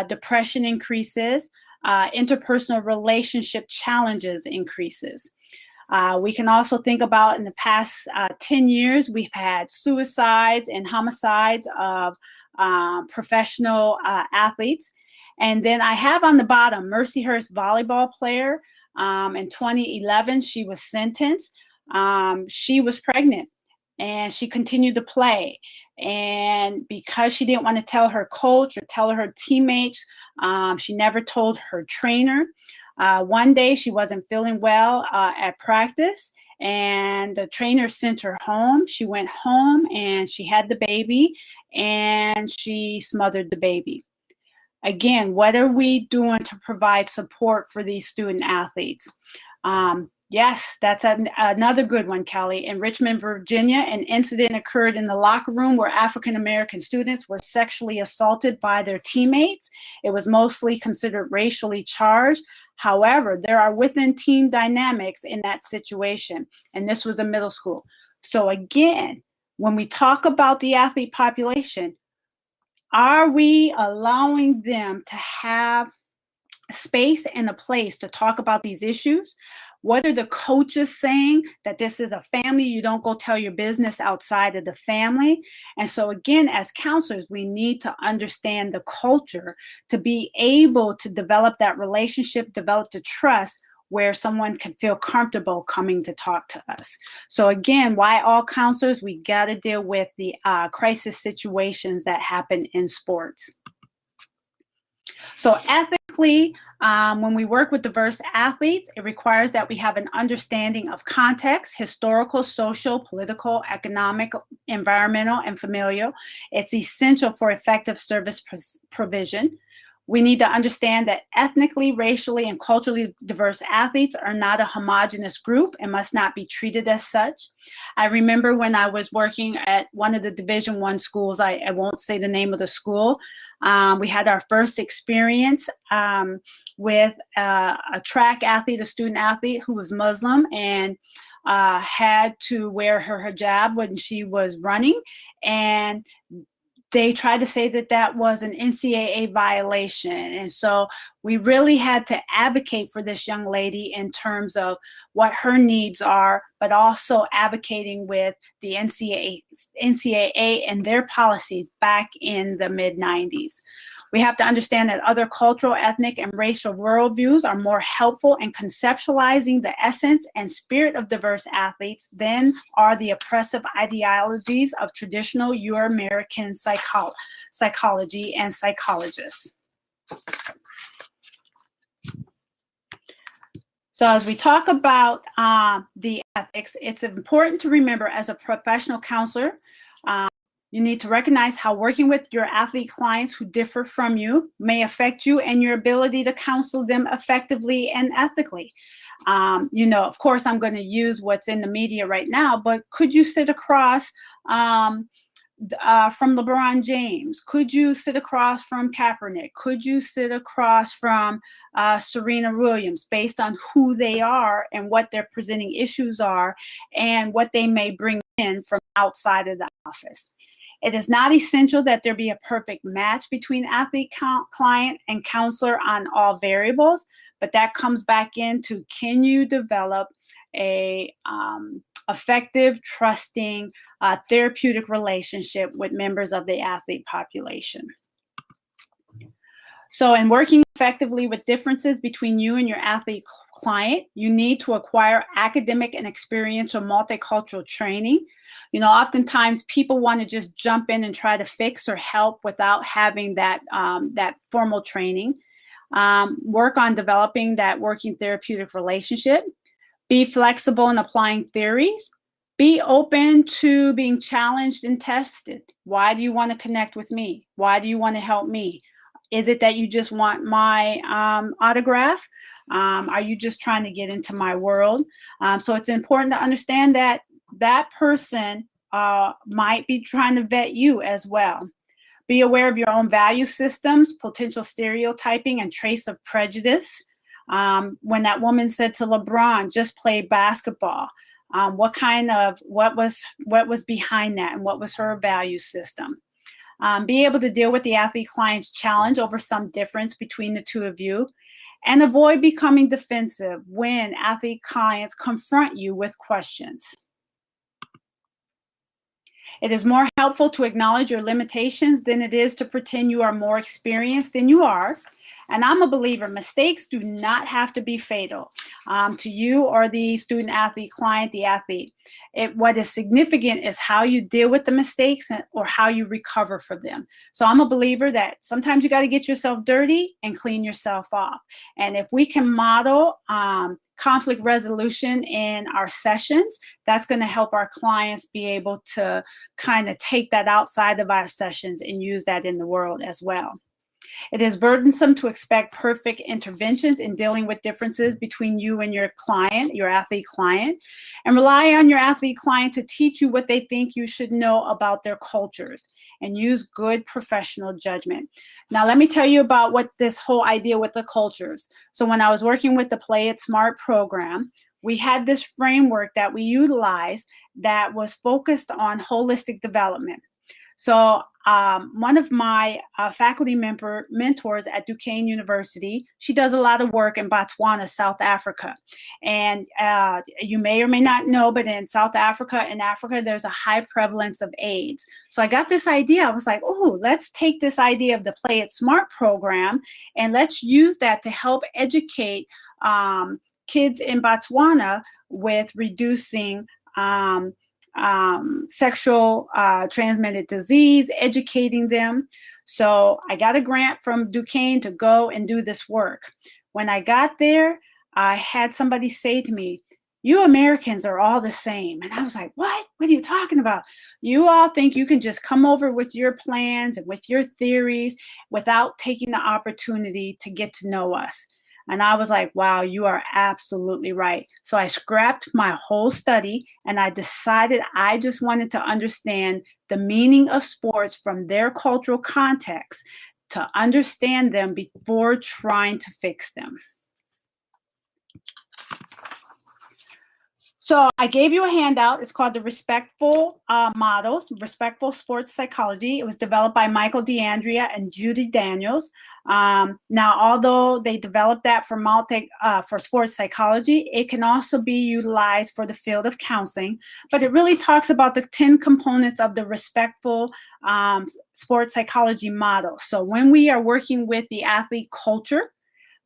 depression increases, interpersonal relationship challenges increases. We can also think about in the past 10 years, we've had suicides and homicides of professional athletes. And then I have on the bottom, Mercyhurst volleyball player. In 2011, she was sentenced. She was pregnant and she continued to play. And because she didn't want to tell her coach or tell her teammates, she never told her trainer. One day she wasn't feeling well at practice, and the trainer sent her home. She went home and she had the baby, and she smothered the baby. Again, what are we doing to provide support for these student athletes? Yes, that's another good one, Kelly. In Richmond, Virginia, an incident occurred in the locker room where African-American students were sexually assaulted by their teammates. It was mostly considered racially charged. However, there are within team dynamics in that situation, and this was a middle school. So again, when we talk about the athlete population, are we allowing them to have space and a place to talk about these issues? What are the coaches saying? That this is a family, you don't go tell your business outside of the family. And so again, as counselors, we need to understand the culture to be able to develop that relationship, develop the trust where someone can feel comfortable coming to talk to us. So again, why all counselors? We got to deal with the crisis situations that happen in sports. So ethically, when we work with diverse athletes, it requires that we have an understanding of context, historical, social, political, economic, environmental, and familial. It's essential for effective service provision. We need to understand that ethnically, racially, and culturally diverse athletes are not a homogenous group and must not be treated as such. I remember when I was working at one of the Division I schools, I won't say the name of the school, we had our first experience with a track athlete, a student athlete who was Muslim and had to wear her hijab when she was running. And they tried to say that that was an NCAA violation. And so we really had to advocate for this young lady in terms of what her needs are, but also advocating with the NCAA and their policies back in the mid-90s. We have to understand that other cultural, ethnic, and racial worldviews are more helpful in conceptualizing the essence and spirit of diverse athletes than are the oppressive ideologies of traditional Euro-American psychology and psychologists. So as we talk about the ethics, it's important to remember as a professional counselor, you need to recognize how working with your athlete clients who differ from you may affect you and your ability to counsel them effectively and ethically. Of course, I'm going to use what's in the media right now, but could you sit across from LeBron James? Could you sit across from Kaepernick? Could you sit across from Serena Williams based on who they are and what their presenting issues are and what they may bring in from outside of the office? It is not essential that there be a perfect match between athlete, client, and counselor on all variables, but that comes back into, can you develop a effective, trusting, therapeutic relationship with members of the athlete population? So in working effectively with differences between you and your athlete client, you need to acquire academic and experiential multicultural training. Oftentimes people want to just jump in and try to fix or help without having that formal training. Work on developing that working therapeutic relationship. Be flexible in applying theories. Be open to being challenged and tested. Why do you want to connect with me? Why do you want to help me? Is it that you just want my autograph? Are you just trying to get into my world? So it's important to understand that that person might be trying to vet you as well. Be aware of your own value systems, potential stereotyping, and trace of prejudice. When that woman said to LeBron, just play basketball, what was behind that and what was her value system? Be able to deal with the athlete client's challenge over some difference between the two of you, and avoid becoming defensive when athlete clients confront you with questions. It is more helpful to acknowledge your limitations than it is to pretend you are more experienced than you are. And I'm a believer, mistakes do not have to be fatal to you or the student athlete client, the athlete. What is significant is how you deal with the mistakes or how you recover from them. So I'm a believer that sometimes you got to get yourself dirty and clean yourself off. And if we can model conflict resolution in our sessions, that's going to help our clients be able to kind of take that outside of our sessions and use that in the world as well. It is burdensome to expect perfect interventions in dealing with differences between you and your client, your athlete client, and rely on your athlete client to teach you what they think you should know about their cultures, and use good professional judgment. Now, let me tell you about what this whole idea with the cultures. So when I was working with the Play It Smart program, we had this framework that we utilized that was focused on holistic development. So one of my faculty mentors at Duquesne University, she does a lot of work in Botswana, South Africa. And you may or may not know, but in South Africa and Africa, there's a high prevalence of AIDS. So I got this idea. I was like, oh, let's take this idea of the Play It Smart program and let's use that to help educate kids in Botswana with reducing sexual transmitted disease, educating them. So I got a grant from Duquesne to go and do this work. When I got there, I had somebody say to me, you Americans are all the same. And I was like, what are you talking about? You all think you can just come over with your plans and with your theories without taking the opportunity to get to know us. And I was like, wow, you are absolutely right. So I scrapped my whole study and I decided I just wanted to understand the meaning of sports from their cultural context, to understand them before trying to fix them. So I gave you a handout. It's called the Respectful Models, Respectful Sports Psychology. It was developed by Michael DeAndrea and Judy Daniels. Now, although they developed that for sports psychology, it can also be utilized for the field of counseling. But it really talks about the 10 components of the respectful sports psychology model. So when we are working with the athlete culture,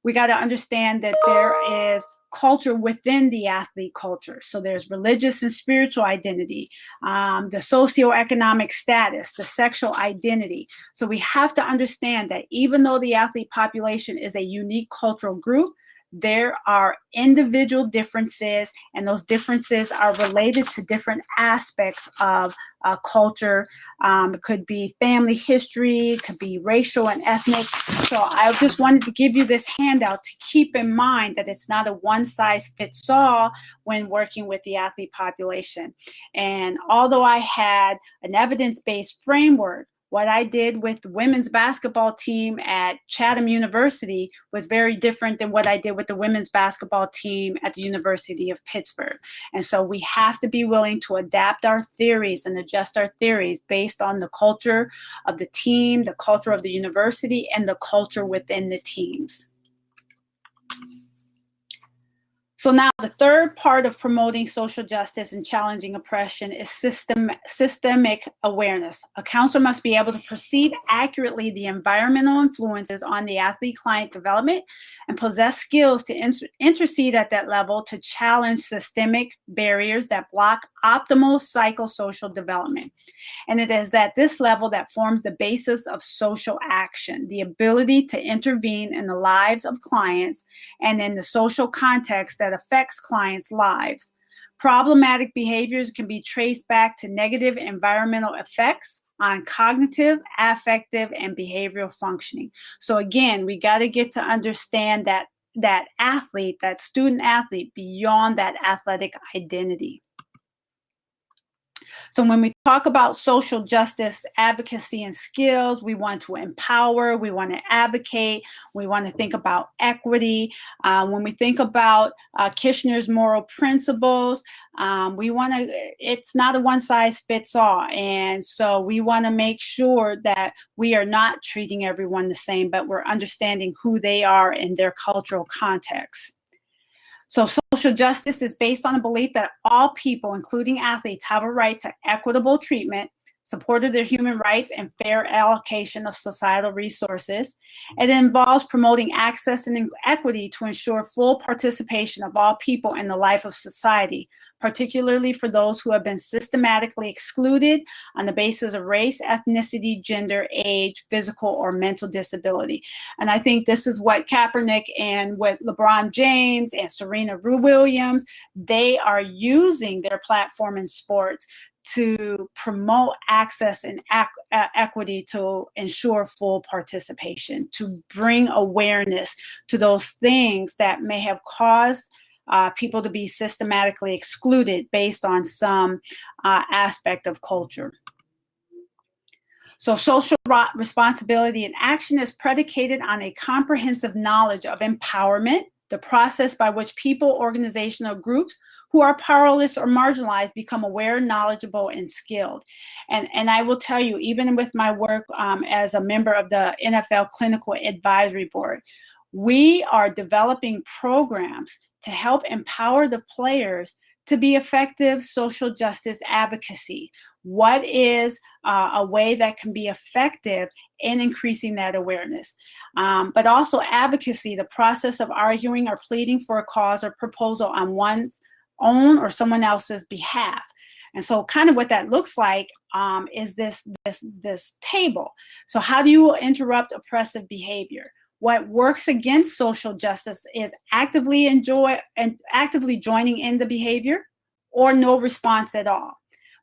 we got to understand that there is culture within the athlete culture. So there's religious and spiritual identity, the socioeconomic status, the sexual identity. So we have to understand that even though the athlete population is a unique cultural group, there are individual differences, and those differences are related to different aspects of culture. It could be family history, it could be racial and ethnic. So I just wanted to give you this handout to keep in mind that it's not a one-size-fits-all when working with the athlete population. And although I had an evidence-based framework, what I did with the women's basketball team at Chatham University was very different than what I did with the women's basketball team at the University of Pittsburgh. And so we have to be willing to adapt our theories and adjust our theories based on the culture of the team, the culture of the university, and the culture within the teams. So now the third part of promoting social justice and challenging oppression is systemic awareness. A counselor must be able to perceive accurately the environmental influences on the athlete-client development and possess skills to intercede at that level to challenge systemic barriers that block optimal psychosocial development. And it is at this level that forms the basis of social action, the ability to intervene in the lives of clients and in the social context that affects clients' lives. Problematic behaviors can be traced back to negative environmental effects on cognitive, affective, and behavioral functioning. So again, we got to get to understand that athlete, that student athlete, beyond that athletic identity. So when we talk about social justice, advocacy, and skills, we want to empower, we want to advocate, we want to think about equity. When we think about Kirchner's moral principles, it's not a one-size-fits-all. And so we want to make sure that we are not treating everyone the same, but we're understanding who they are in their cultural context. So social justice is based on a belief that all people, including athletes, have a right to equitable treatment, support of their human rights, and fair allocation of societal resources. It involves promoting access and equity to ensure full participation of all people in the life of society, particularly for those who have been systematically excluded on the basis of race, ethnicity, gender, age, physical, or mental disability. And I think this is what Kaepernick and what LeBron James and Serena Williams, they are using their platform in sports to promote access and equity, to ensure full participation, to bring awareness to those things that may have caused people to be systematically excluded based on some aspect of culture. So social responsibility and action is predicated on a comprehensive knowledge of empowerment, the process by which people, organizational groups who are powerless or marginalized become aware, knowledgeable, and skilled. And I will tell you, even with my work as a member of the NFL Clinical Advisory Board, we are developing programs to help empower the players to be effective social justice advocacy. What is a way that can be effective in increasing that awareness? But also advocacy, the process of arguing or pleading for a cause or proposal on one's own or someone else's behalf. And so kind of what that looks like is this table. So how do you interrupt oppressive behavior? What works against social justice is actively joining in the behavior or no response at all.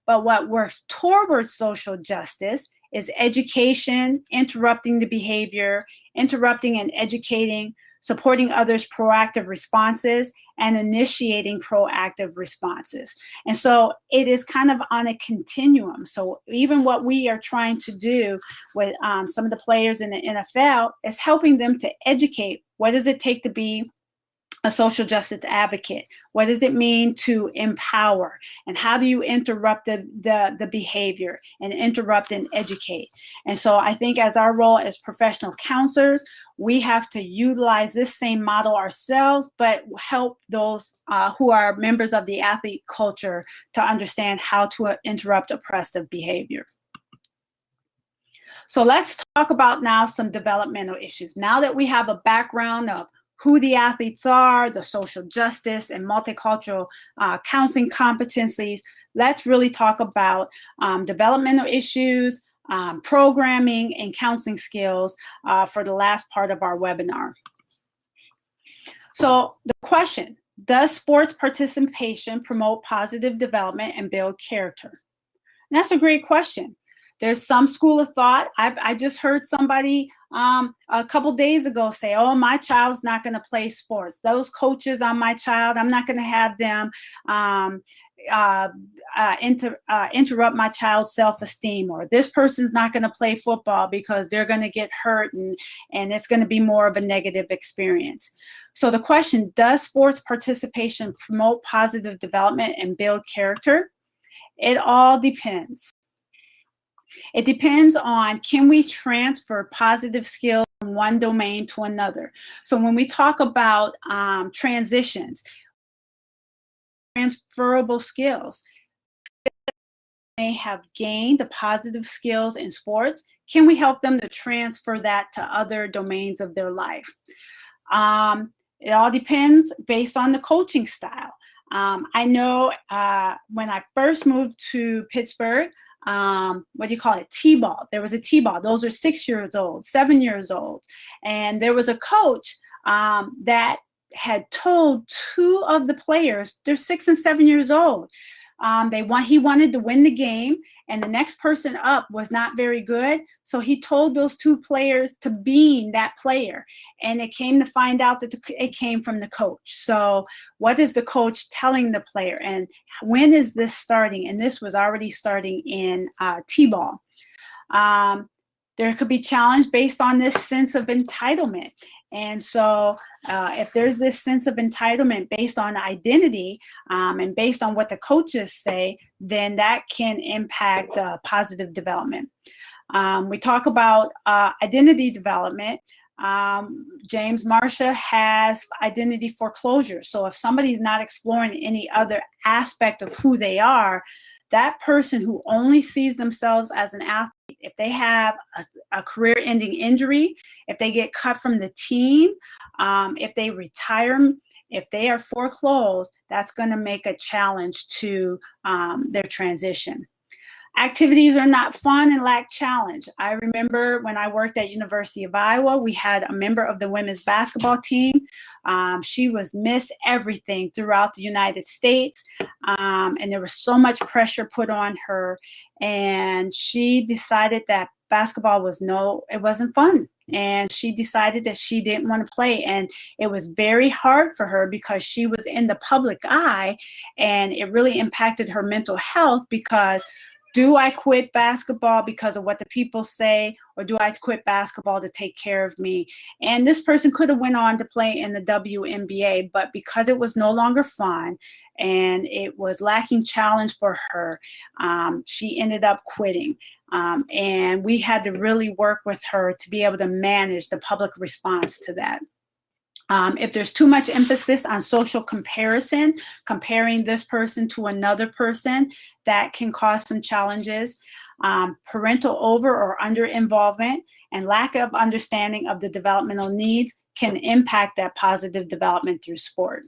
But what works towards social justice is education, interrupting the behavior, interrupting and educating, supporting others' proactive responses, and initiating proactive responses. And so it is kind of on a continuum. So even what we are trying to do with some of the players in the NFL is helping them to educate. What does it take to be a social justice advocate? What does it mean to empower? And how do you interrupt the behavior and interrupt and educate? And so I think as our role as professional counselors, we have to utilize this same model ourselves, but help those who are members of the athlete culture to understand how to interrupt oppressive behavior. So let's talk about now some developmental issues. Now that we have a background of who the athletes are, the social justice and multicultural counseling competencies, let's really talk about developmental issues, programming, and counseling skills for the last part of our webinar. So the question, does sports participation promote positive development and build character? And that's a great question. There's some school of thought. I just heard somebody a couple days ago say, oh, my child's not going to play sports. Those coaches on my child, I'm not going to have them interrupt my child's self-esteem, or this person's not going to play football because they're going to get hurt and it's going to be more of a negative experience. So the question, does sports participation promote positive development and build character? It all depends. It depends on, can we transfer positive skills from one domain to another? So when we talk about transitions, transferable skills, may have gained the positive skills in sports, can we help them to transfer that to other domains of their life? It all depends based on the coaching style. I know when I first moved to Pittsburgh, what do you call it? T-ball. There was a T-ball. Those are 6 years old, 7 years old. And there was a coach that had told two of the players, they're 6 and 7 years old. He wanted to win the game, and the next person up was not very good. So he told those two players to bean that player. And it came to find out that it came from the coach. So what is the coach telling the player? And when is this starting? And this was already starting in T-ball. There could be challenge based on this sense of entitlement. And so if there's this sense of entitlement based on identity and based on what the coaches say, then that can impact positive development. We talk about identity development. James Marcia has identity foreclosure. So if somebody's not exploring any other aspect of who they are, that person who only sees themselves as an athlete, if they have a career-ending injury, if they get cut from the team, if they retire, if they are foreclosed, that's going to make a challenge to their transition. Activities are not fun and lack challenge. I remember when I worked at University of Iowa, we had a member of the women's basketball team. She was Miss Everything throughout the United States, and there was so much pressure put on her, and she decided that basketball it wasn't fun, and she decided that she didn't want to play, and it was very hard for her because she was in the public eye, and it really impacted her mental health because do I quit basketball because of what the people say, or do I quit basketball to take care of me? And this person could have went on to play in the WNBA, but because it was no longer fun and it was lacking challenge for her, she ended up quitting. And we had to really work with her to be able to manage the public response to that. If there's too much emphasis on social comparison, comparing this person to another person, that can cause some challenges. Parental over or under involvement and lack of understanding of the developmental needs can impact that positive development through sport.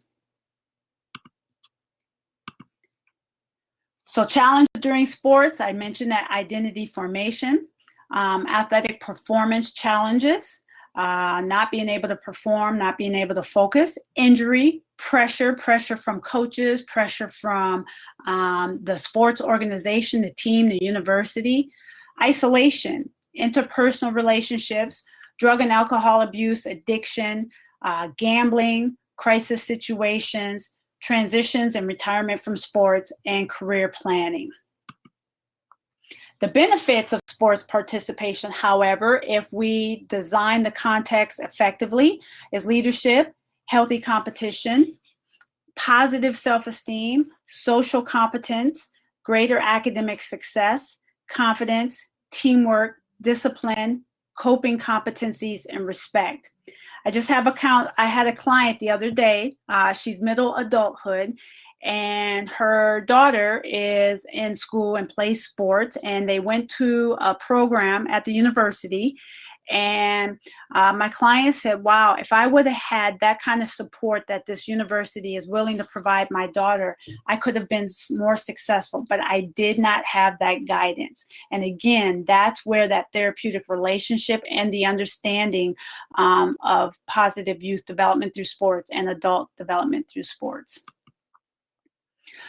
So challenges during sports, I mentioned that identity formation, athletic performance challenges, not being able to perform, not being able to focus, injury, pressure from coaches, pressure from the sports organization, the team, the university, isolation, interpersonal relationships, drug and alcohol abuse, addiction, gambling, crisis situations, transitions and retirement from sports, and career planning. The benefits of sports participation, however, if we design the context effectively, is leadership, healthy competition, positive self-esteem, social competence, greater academic success, confidence, teamwork, discipline, coping competencies, and respect. I had a client the other day, she's middle adulthood, and her daughter is in school and plays sports, and they went to a program at the university. And my client said, wow, if I would have had that kind of support that this university is willing to provide my daughter, I could have been more successful, but I did not have that guidance. And again, that's where that therapeutic relationship and the understanding of positive youth development through sports and adult development through sports.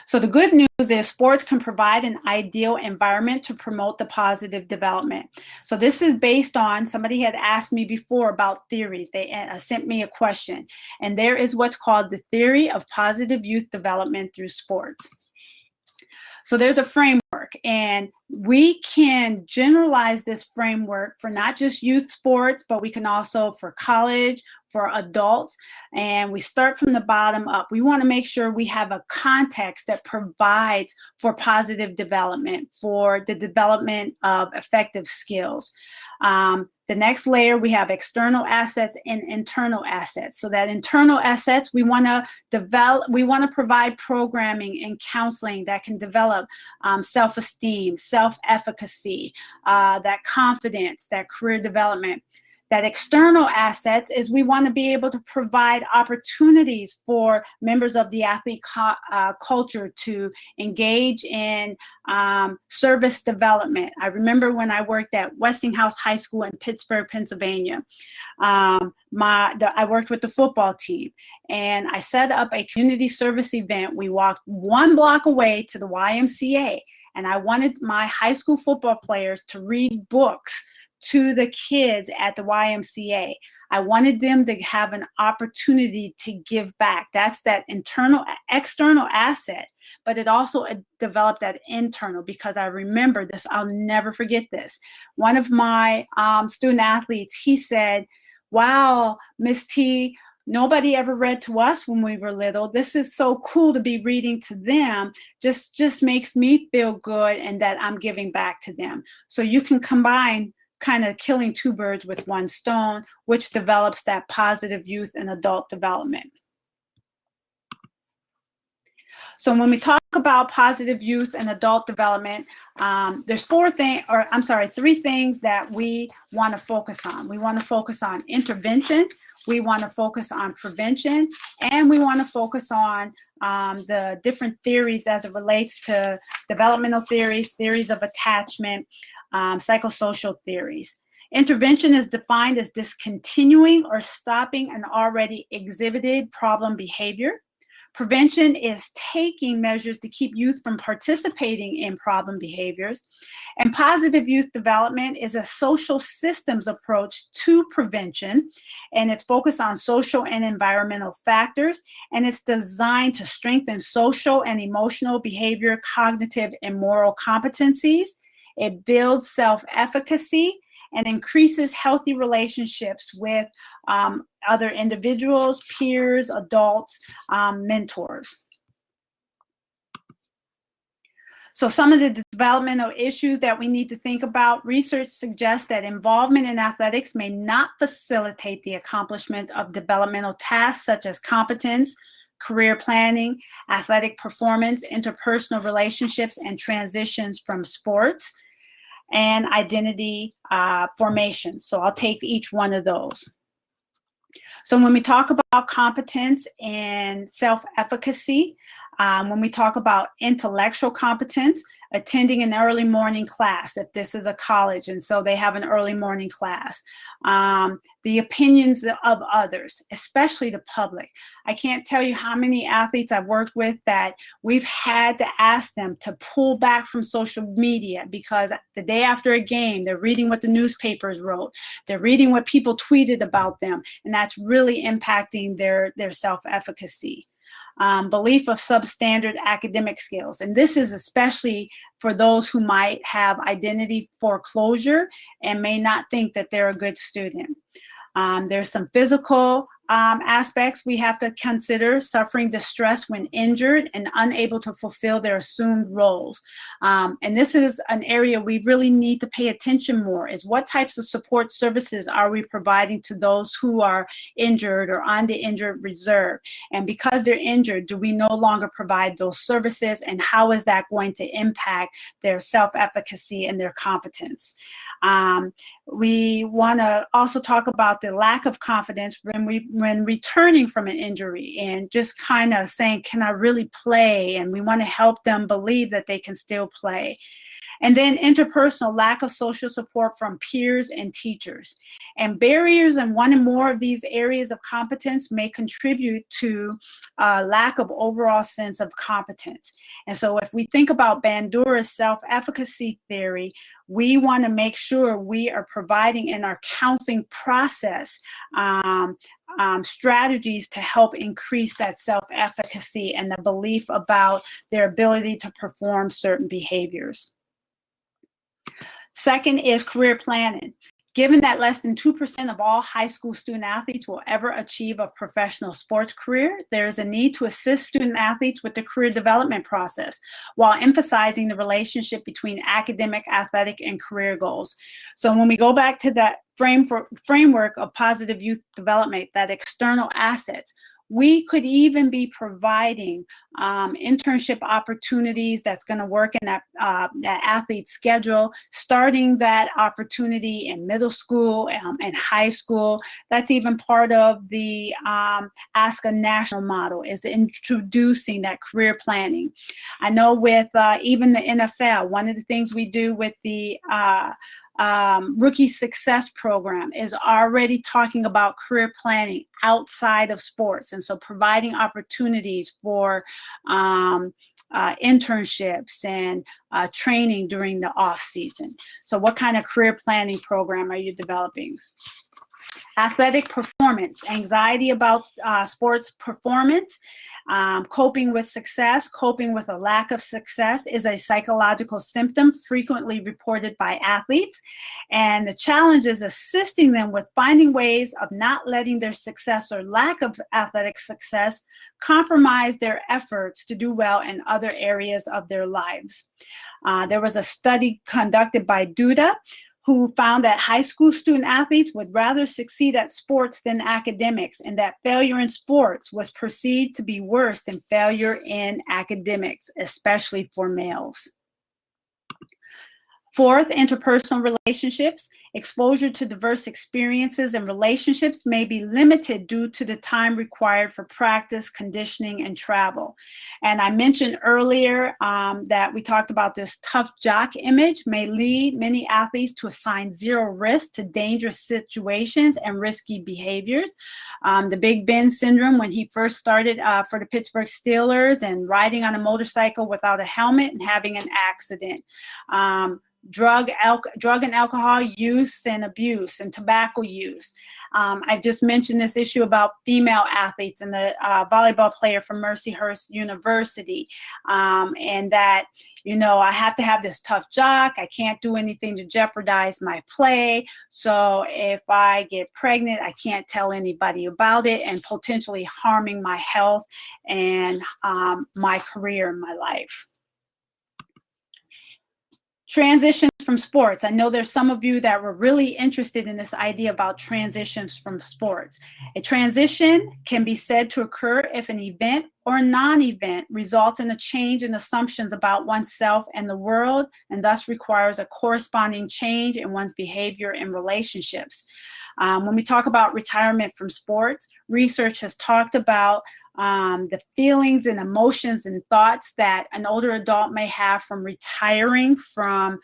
So the good news is sports can provide an ideal environment to promote the positive development. So this is based on, somebody had asked me before about theories. They sent me a question, and there is what's called the theory of positive youth development through sports. So there's a framework, and we can generalize this framework for not just youth sports, but we can also for college, for adults, and we start from the bottom up. We want to make sure we have a context that provides for positive development, for the development of effective skills. The next layer, we have external assets and internal assets. So that internal assets, we want to provide programming and counseling that can develop self-esteem, self-efficacy, that confidence, that career development. That external assets is we want to be able to provide opportunities for members of the athlete culture to engage in service development. I remember when I worked at Westinghouse High School in Pittsburgh, Pennsylvania. I worked with the football team, and I set up a community service event. We walked 1 block away to the YMCA, and I wanted my high school football players to read books to the kids at the YMCA. I wanted them to have an opportunity to give back. That's that external asset, but it also developed that internal, because I remember this, I'll never forget this. One of my student athletes, he said, wow, Miss T, nobody ever read to us when we were little. This is so cool to be reading to them. Just makes me feel good, and that I'm giving back to them. So you can combine kind of killing 2 birds with 1 stone, which develops that positive youth and adult development. So when we talk about positive youth and adult development, there's 3 things that we want to focus on. We want to focus on intervention, we want to focus on prevention, and we want to focus on the different theories as it relates to developmental theories, theories of attachment, psychosocial theories. Intervention is defined as discontinuing or stopping an already exhibited problem behavior. Prevention is taking measures to keep youth from participating in problem behaviors. And positive youth development is a social systems approach to prevention, and it's focused on social and environmental factors, and it's designed to strengthen social and emotional behavior, cognitive and moral competencies. It builds self-efficacy and increases healthy relationships with other individuals, peers, adults, mentors. So some of the developmental issues that we need to think about, research suggests that involvement in athletics may not facilitate the accomplishment of developmental tasks such as competence, career planning, athletic performance, interpersonal relationships, and transitions from sports, and identity formation. So I'll take each one of those. So when we talk about competence and self-efficacy, When we talk about intellectual competence, attending an early morning class, if this is a college and so they have an early morning class. The opinions of others, especially the public. I can't tell you how many athletes I've worked with that we've had to ask them to pull back from social media because the day after a game, they're reading what the newspapers wrote. They're reading what people tweeted about them, and that's really impacting their self-efficacy. Belief of substandard academic skills. And this is especially for those who might have identity foreclosure and may not think that they're a good student. There's some physical aspects we have to consider: suffering distress when injured and unable to fulfill their assumed roles. And this is an area we really need to pay attention more, is what types of support services are we providing to those who are injured or on the injured reserve? And because they're injured, do we no longer provide those services? And how is that going to impact their self-efficacy and their competence? We want to also talk about the lack of confidence when returning from an injury and just kind of saying, can I really play? And we want to help them believe that they can still play. And then interpersonal, lack of social support from peers and teachers. And barriers in one and more of these areas of competence may contribute to a lack of overall sense of competence. And so if we think about Bandura's self-efficacy theory, we want to make sure we are providing in our counseling process strategies to help increase that self-efficacy and the belief about their ability to perform certain behaviors. Second is career planning. Given that less than 2% of all high school student athletes will ever achieve a professional sports career, there is a need to assist student athletes with the career development process while emphasizing the relationship between academic, athletic, and career goals. So when we go back to that framework of positive youth development, that external assets, we could even be providing internship opportunities that's going to work in that athlete's schedule, starting that opportunity in middle school and high school. That's even part of the Ask a National model, is introducing that career planning. I know with even the NFL, one of the things we do with the Rookie Success Program is already talking about career planning outside of sports, and so providing opportunities for internships and training during the off season. So what kind of career planning program are you developing? Athletic performance, anxiety about sports performance, coping with success, coping with a lack of success is a psychological symptom frequently reported by athletes. And the challenge is assisting them with finding ways of not letting their success or lack of athletic success compromise their efforts to do well in other areas of their lives. There was a study conducted by Duda, who found that high school student athletes would rather succeed at sports than academics, and that failure in sports was perceived to be worse than failure in academics, especially for males. Fourth, interpersonal relationships. Exposure to diverse experiences and relationships may be limited due to the time required for practice, conditioning, and travel. And I mentioned earlier that we talked about this tough jock image may lead many athletes to assign zero risk to dangerous situations and risky behaviors. The Big Ben syndrome, when he first started for the Pittsburgh Steelers and riding on a motorcycle without a helmet and having an accident. Drug and alcohol use and abuse and tobacco use. I just mentioned this issue about female athletes and the volleyball player from Mercyhurst University, and that, you know, I have to have this tough jock. I can't do anything to jeopardize my play. So if I get pregnant, I can't tell anybody about it, and potentially harming my health and my career and my life. Transitions from sports. I know there's some of you that were really interested in this idea about transitions from sports. A transition can be said to occur if an event or non-event results in a change in assumptions about oneself and the world, and thus requires a corresponding change in one's behavior and relationships. When we talk about retirement from sports, research has talked about the feelings and emotions and thoughts that an older adult may have from retiring from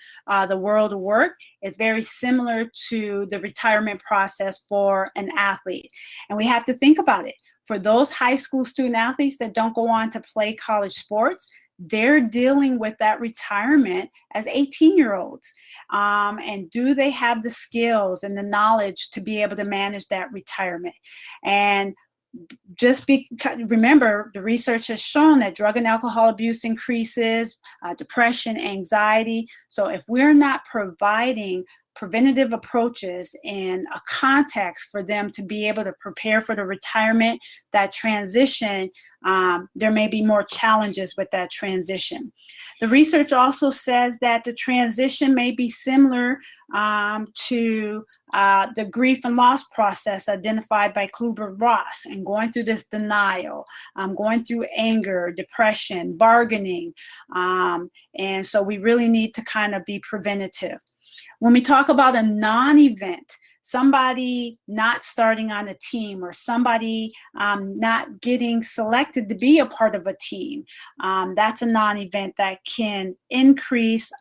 the world of work is very similar to the retirement process for an athlete. And we have to think about it. For those high school student athletes that don't go on to play college sports, they're dealing with that retirement as 18-year-olds. And do they have the skills and the knowledge to be able to manage that retirement? And remember, the research has shown that drug and alcohol abuse increases, depression, anxiety. So if we're not providing preventative approaches and a context for them to be able to prepare for the retirement, that transition, there may be more challenges with that transition. The research also says that the transition may be similar to the grief and loss process identified by Kluber-Ross, and going through this denial, going through anger, depression, bargaining. And so we really need to kind of be preventative. When we talk about a non-event, somebody not starting on a team, or somebody not getting selected to be a part of a team, that's a non-event that can increase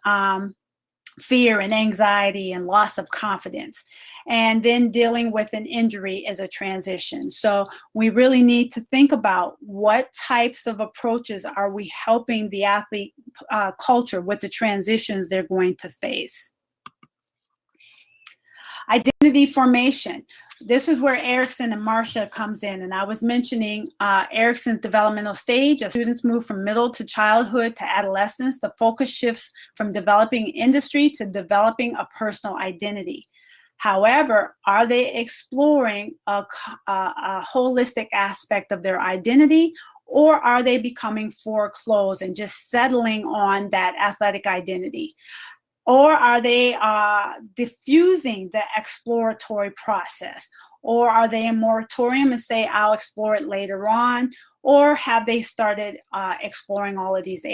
fear and anxiety and loss of confidence. And then dealing with an injury is a transition. So we really need to think about what types of approaches are we helping the athlete culture with the transitions they're going to face. Identity formation. This is where Erickson and Marcia comes in. And I was mentioning Erickson's developmental stage. As students move from middle to childhood to adolescence, the focus shifts from developing industry to developing a personal identity. However, are they exploring a holistic aspect of their identity, or are they becoming foreclosed and just settling on that athletic identity? Or are they diffusing the exploratory process? Or are they in moratorium and say, I'll explore it later on? Or have they started exploring all of these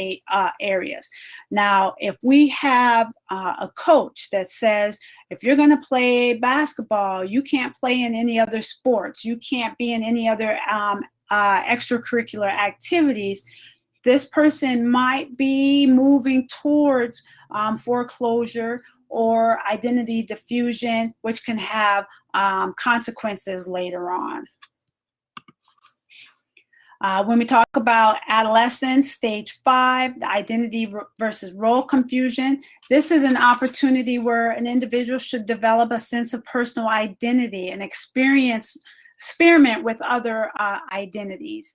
areas? Now, if we have a coach that says, if you're going to play basketball, you can't play in any other sports, you can't be in any other extracurricular activities, this person might be moving towards foreclosure or identity diffusion, which can have consequences later on. When we talk about adolescence, stage 5, the identity versus role confusion, this is an opportunity where an individual should develop a sense of personal identity and experiment with other identities.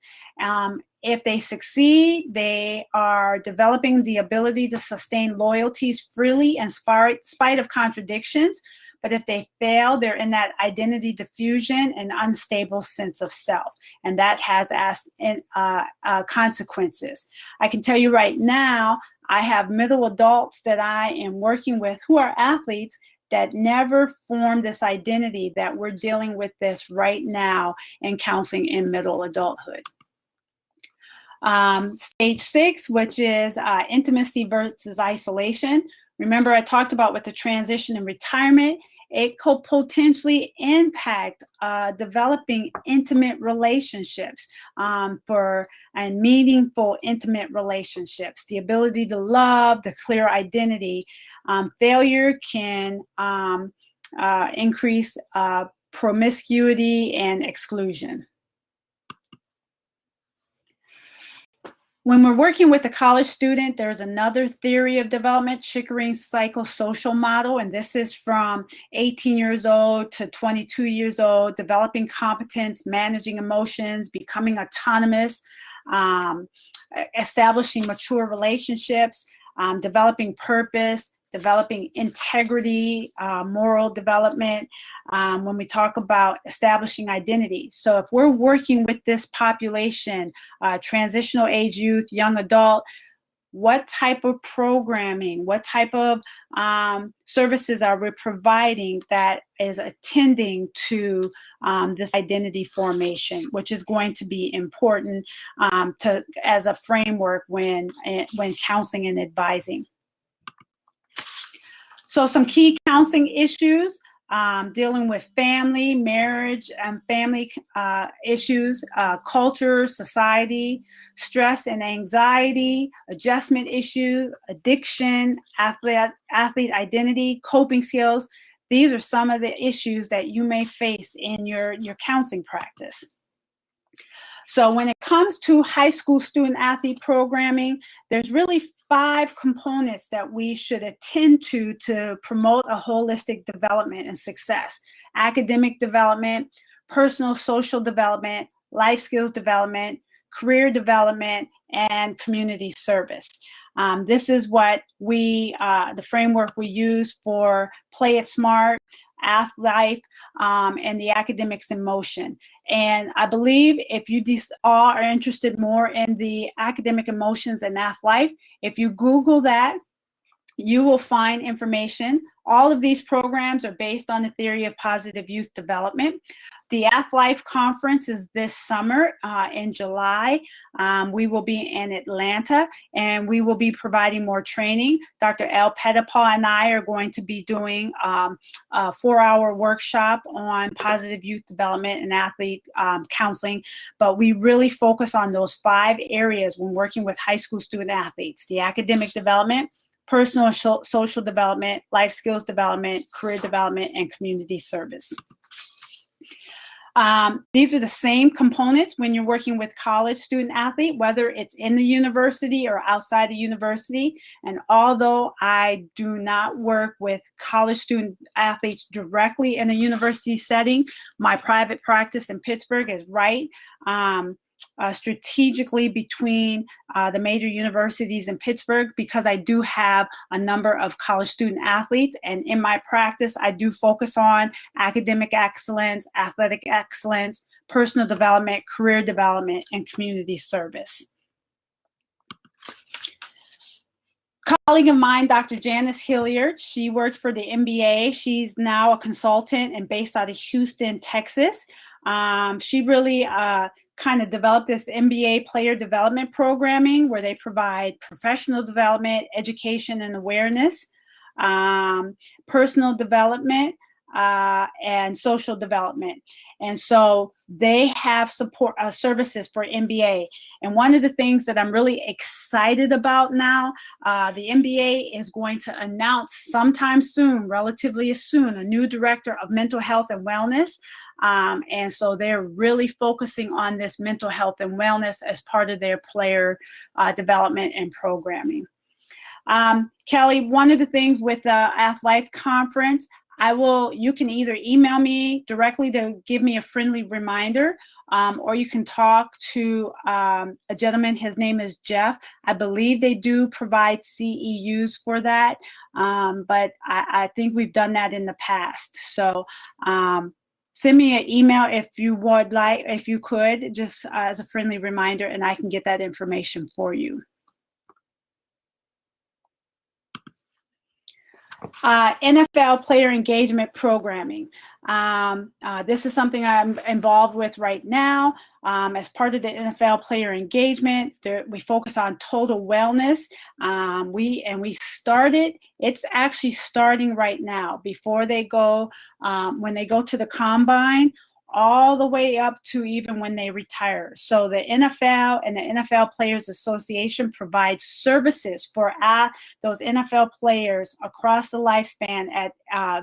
If they succeed, they are developing the ability to sustain loyalties freely in spite of contradictions. But if they fail, they're in that identity diffusion and unstable sense of self. And that has consequences. I can tell you right now, I have middle adults that I am working with who are athletes that never formed this identity, that we're dealing with this right now in counseling in middle adulthood. Stage 6, which is intimacy versus isolation. Remember, I talked about with the transition and retirement, it could potentially impact developing intimate relationships and meaningful intimate relationships, the ability to love, the clear identity. Failure can increase promiscuity and exclusion. When we're working with a college student, there's another theory of development, Chickering's psychosocial model, and this is from 18 years old to 22 years old, developing competence, managing emotions, becoming autonomous, establishing mature relationships, developing purpose, developing integrity, moral development, when we talk about establishing identity. So if we're working with this population, transitional age youth, young adult, what type of programming, what type of services are we providing that is attending to this identity formation, which is going to be important as a framework when counseling and advising. So some key counseling issues. dealing with family, marriage, and family issues, culture, society, stress and anxiety, adjustment issues, addiction, athlete identity, coping skills. These are some of the issues that you may face in your counseling practice. So when it comes to high school student athlete programming, there's really 5 components that we should attend to promote a holistic development and success: academic development, personal social development, life skills development, career development, and community service. This is what the framework we use for Play It Smart, Life, and the Academics in Motion. And I believe if you all are interested more in the academic emotions and Life, if you Google that, you will find information. All of these programs are based on the theory of positive youth development. The Life conference is this summer in July. We will be in Atlanta, and we will be providing more training. Dr. El Petitpaw and I are going to be doing a 4-hour workshop on positive youth development and athlete counseling, but we really focus on those 5 areas when working with high school student athletes: the academic development, personal social development, life skills development, career development, and community service. These are the same components when you're working with college student athlete, whether it's in the university or outside the university. And although I do not work with college student athletes directly in a university setting, my private practice in Pittsburgh is right strategically between the major universities in Pittsburgh, because I do have a number of college student athletes, and in my practice I do focus on academic excellence, athletic excellence, personal development, career development, and community service. Colleague of mine, Dr. Janice Hilliard, she worked for the NBA. She's now a consultant and based out of Houston, Texas. She really kind of developed this NBA player development programming where they provide professional development, education and awareness, personal development, and social development. And so they have support services for NBA. And one of the things that I'm really excited about now, the NBA is going to announce sometime soon, relatively soon, a new director of mental health and wellness. And so they're really focusing on this mental health and wellness as part of their player development and programming. Kelly, one of the things with the Life conference, you can either email me directly to give me a friendly reminder, or you can talk to a gentleman. His name is Jeff. I believe they do provide CEUs for that, but I think we've done that in the past. So send me an email if you would like, if you could, just as a friendly reminder, and I can get that information for you. NFL player engagement programming. This is something I'm involved with right now. As part of the NFL player engagement, we focus on total wellness. It's actually starting right now before they go, when they go to the combine, all the way up to even when they retire. So the NFL and the NFL Players Association provides services for those NFL players across the lifespan at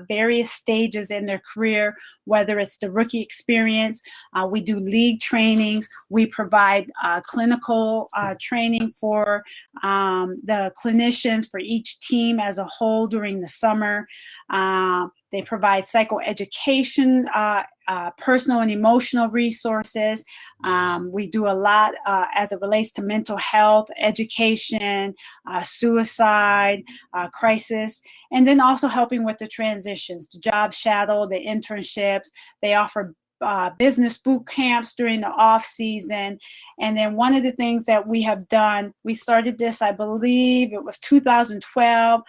various stages in their career, whether it's the rookie experience. We do league trainings. We provide clinical training for the clinicians for each team as a whole during the summer. They provide psychoeducation, personal and emotional resources. We do a lot as it relates to mental health, education, suicide, crisis, and then also helping with the transitions, the job shadow, the internships. They offer business boot camps during the off season. And then one of the things that we have done, we started this, I believe it was 2012,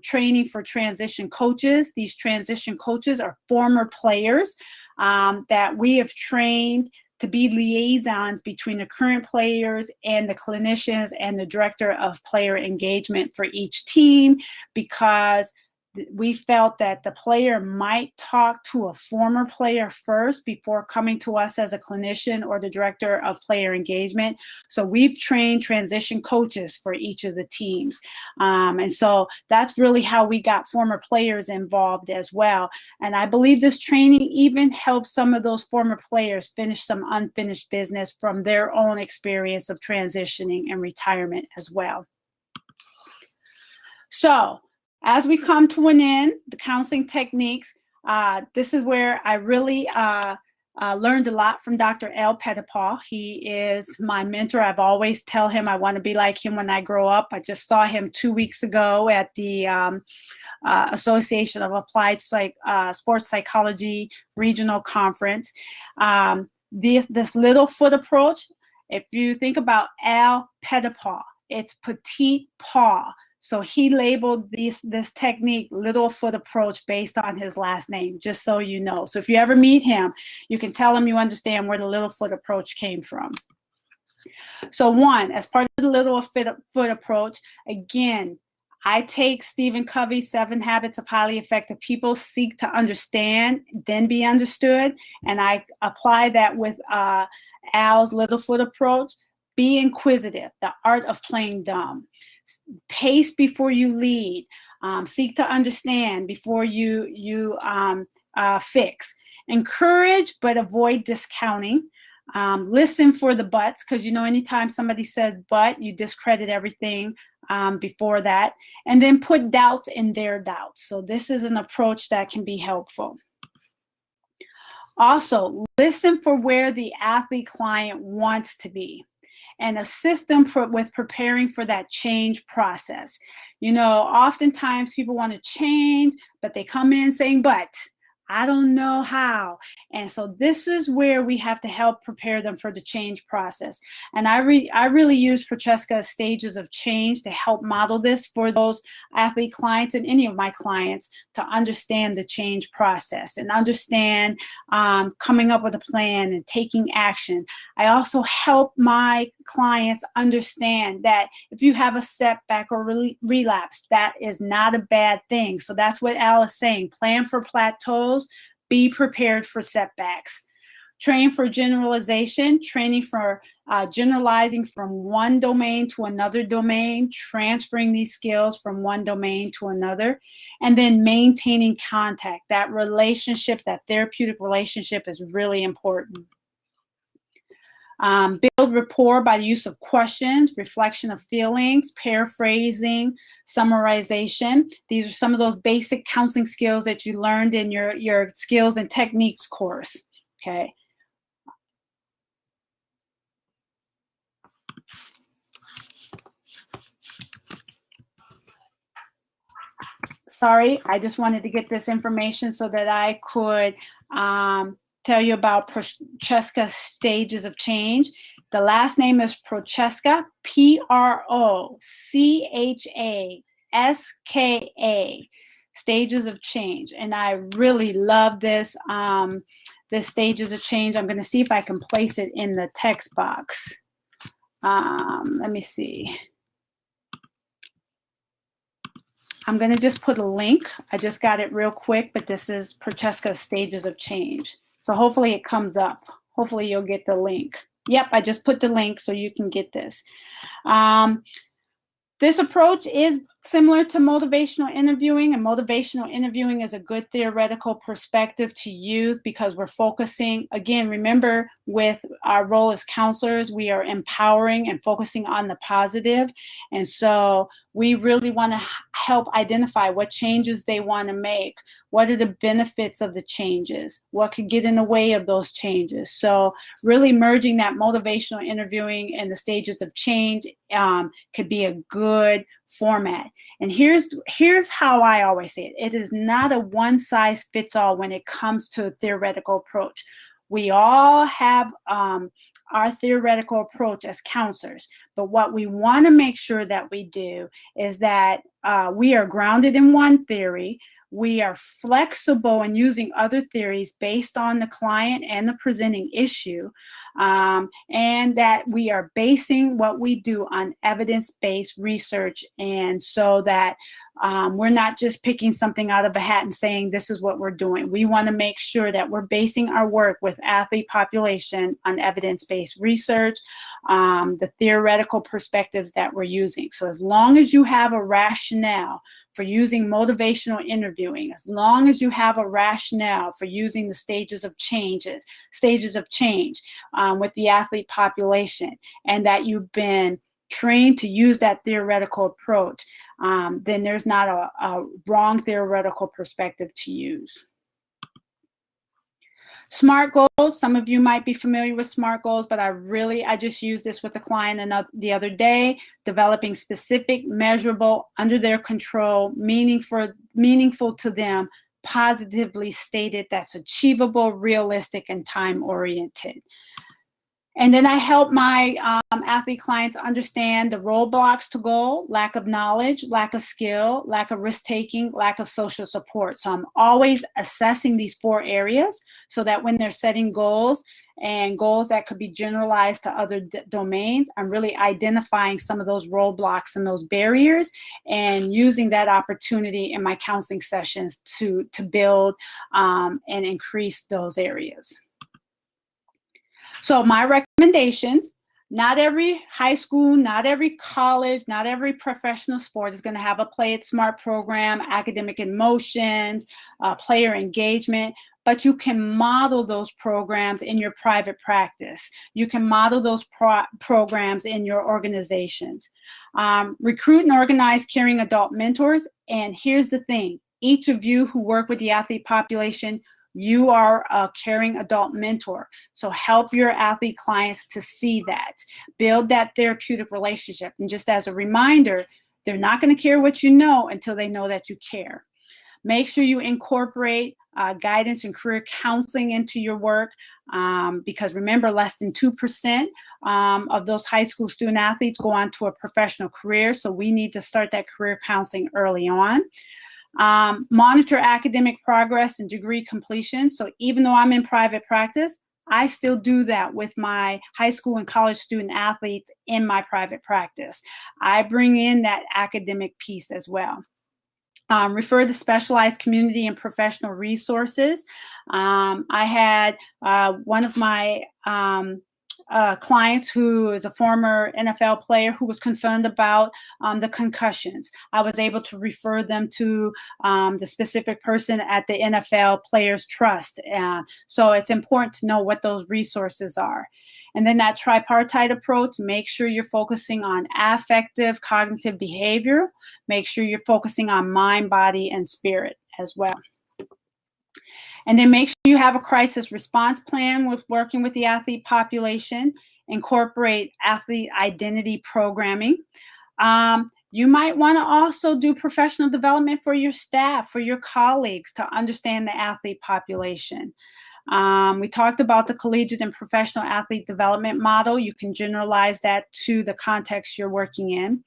training for transition coaches. These transition coaches are former players that we have trained to be liaisons between the current players and the clinicians and the director of player engagement for each team, because we felt that the player might talk to a former player first before coming to us as a clinician or the director of player engagement. So we've trained transition coaches for each of the teams. And so that's really how we got former players involved as well. And I believe this training even helps some of those former players finish some unfinished business from their own experience of transitioning and retirement as well. So as we come to an end, the counseling techniques, this is where I really learned a lot from Dr. L. Pettipaw. He is my mentor. I've always tell him I want to be like him when I grow up. I just saw him 2 weeks ago at the Association of Applied Sports Psychology Regional Conference. This little foot approach, if you think about Al Pettipaw, it's petite paw. So he labeled this technique little foot approach based on his last name, just so you know. So if you ever meet him, you can tell him you understand where the little foot approach came from. So one, as part of the little foot approach, again, I take Stephen Covey's 7 Habits of Highly Effective People, seek to understand, then be understood. And I apply that with Al's little foot approach. Be inquisitive, the art of playing dumb. Pace before you lead. Seek to understand before you fix. Encourage, but avoid discounting. Listen for the buts, because anytime somebody says but, you discredit everything before that. And then put doubts in their doubts. So this is an approach that can be helpful. Also, listen for where the athlete client wants to be, and assist them with preparing for that change process. Oftentimes people want to change, but they come in saying, but I don't know how. And so this is where we have to help prepare them for the change process. And I really use Prochaska's stages of change to help model this for those athlete clients and any of my clients to understand the change process and understand coming up with a plan and taking action. I also help my clients understand that if you have a setback or relapse, that is not a bad thing. So that's what Al is saying. Plan for plateaus. Be prepared for setbacks. Train for generalization, training for generalizing from one domain to another domain, transferring these skills from one domain to another, and then maintaining contact. That relationship, that therapeutic relationship is really important. Build rapport by the use of questions, reflection of feelings, paraphrasing, summarization. These are some of those basic counseling skills that you learned in your skills and techniques course. Okay. Sorry, I just wanted to get this information so that I could tell you about Prochaska's stages of change. The last name is Prochaska, Prochaska, stages of change. And I really love this, this stages of change. I'm going to see if I can place it in the text box. Let me see. I'm going to just put a link. I just got it real quick, but this is Prochaska's stages of change. So hopefully it comes up. Hopefully you'll get the link. Yep, I just put the link so you can get this. This approach is similar to motivational interviewing, and motivational interviewing is a good theoretical perspective to use because we're focusing, again, remember with our role as counselors, we are empowering and focusing on the positive. And so we really want to help identify what changes they want to make. What are the benefits of the changes? What could get in the way of those changes? So really merging that motivational interviewing and the stages of change could be a good format. And here's how I always say it. It is not a one size fits all when it comes to a theoretical approach. We all have our theoretical approach as counselors, but what we want to make sure that we do is that we are grounded in one theory. We are flexible in using other theories based on the client and the presenting issue, and that we are basing what we do on evidence-based research, and so that We're not just picking something out of a hat and saying this is what we're doing. We want to make sure that we're basing our work with athlete population on evidence-based research, the theoretical perspectives that we're using. So as long as you have a rationale for using motivational interviewing, as long as you have a rationale for using the stages of change with the athlete population, and that you've been trained to use that theoretical approach, then there's not a wrong theoretical perspective to use. SMART goals, some of you might be familiar with SMART goals, but I just used this with a client the other day, developing specific, measurable, under their control, meaningful to them, positively stated, that's achievable, realistic, and time-oriented. And then I help my athlete clients understand the roadblocks to goal: lack of knowledge, lack of skill, lack of risk-taking, lack of social support. So I'm always assessing these 4 areas so that when they're setting goals, and goals that could be generalized to other domains, I'm really identifying some of those roadblocks and those barriers, and using that opportunity in my counseling sessions to build and increase those areas. So my recommendations: not every high school, not every college, not every professional sport is going to have a Play It Smart program, academic emotions, player engagement, but you can model those programs in your private practice. You can model those programs in your organizations. Recruit and organize caring adult mentors. And here's the thing: each of you who work with the athlete population, you are a caring adult mentor. So help your athlete clients to see that. Build that therapeutic relationship. And just as a reminder, they're not going to care what you know until they know that you care. Make sure you incorporate guidance and career counseling into your work, because remember, less than 2% of those high school student athletes go on to a professional career. So we need to start that career counseling early on. Monitor academic progress and degree completion. So even though I'm in private practice, I still do that with my high school and college student athletes in my private practice. I bring in that academic piece as well. Refer to specialized community and professional resources. I had one of my clients who is a former NFL player who was concerned about the concussions. I was able to refer them to the specific person at the NFL Players Trust. So it's important to know what those resources are. And then that tripartite approach: make sure you're focusing on affective, cognitive behavior. Make sure you're focusing on mind, body, and spirit as well. And then make sure you have a crisis response plan with working with the athlete population. Incorporate athlete identity programming. You might want to also do professional development for your staff, for your colleagues, to understand the athlete population. We talked about the collegiate and professional athlete development model. You can generalize that to the context you're working in.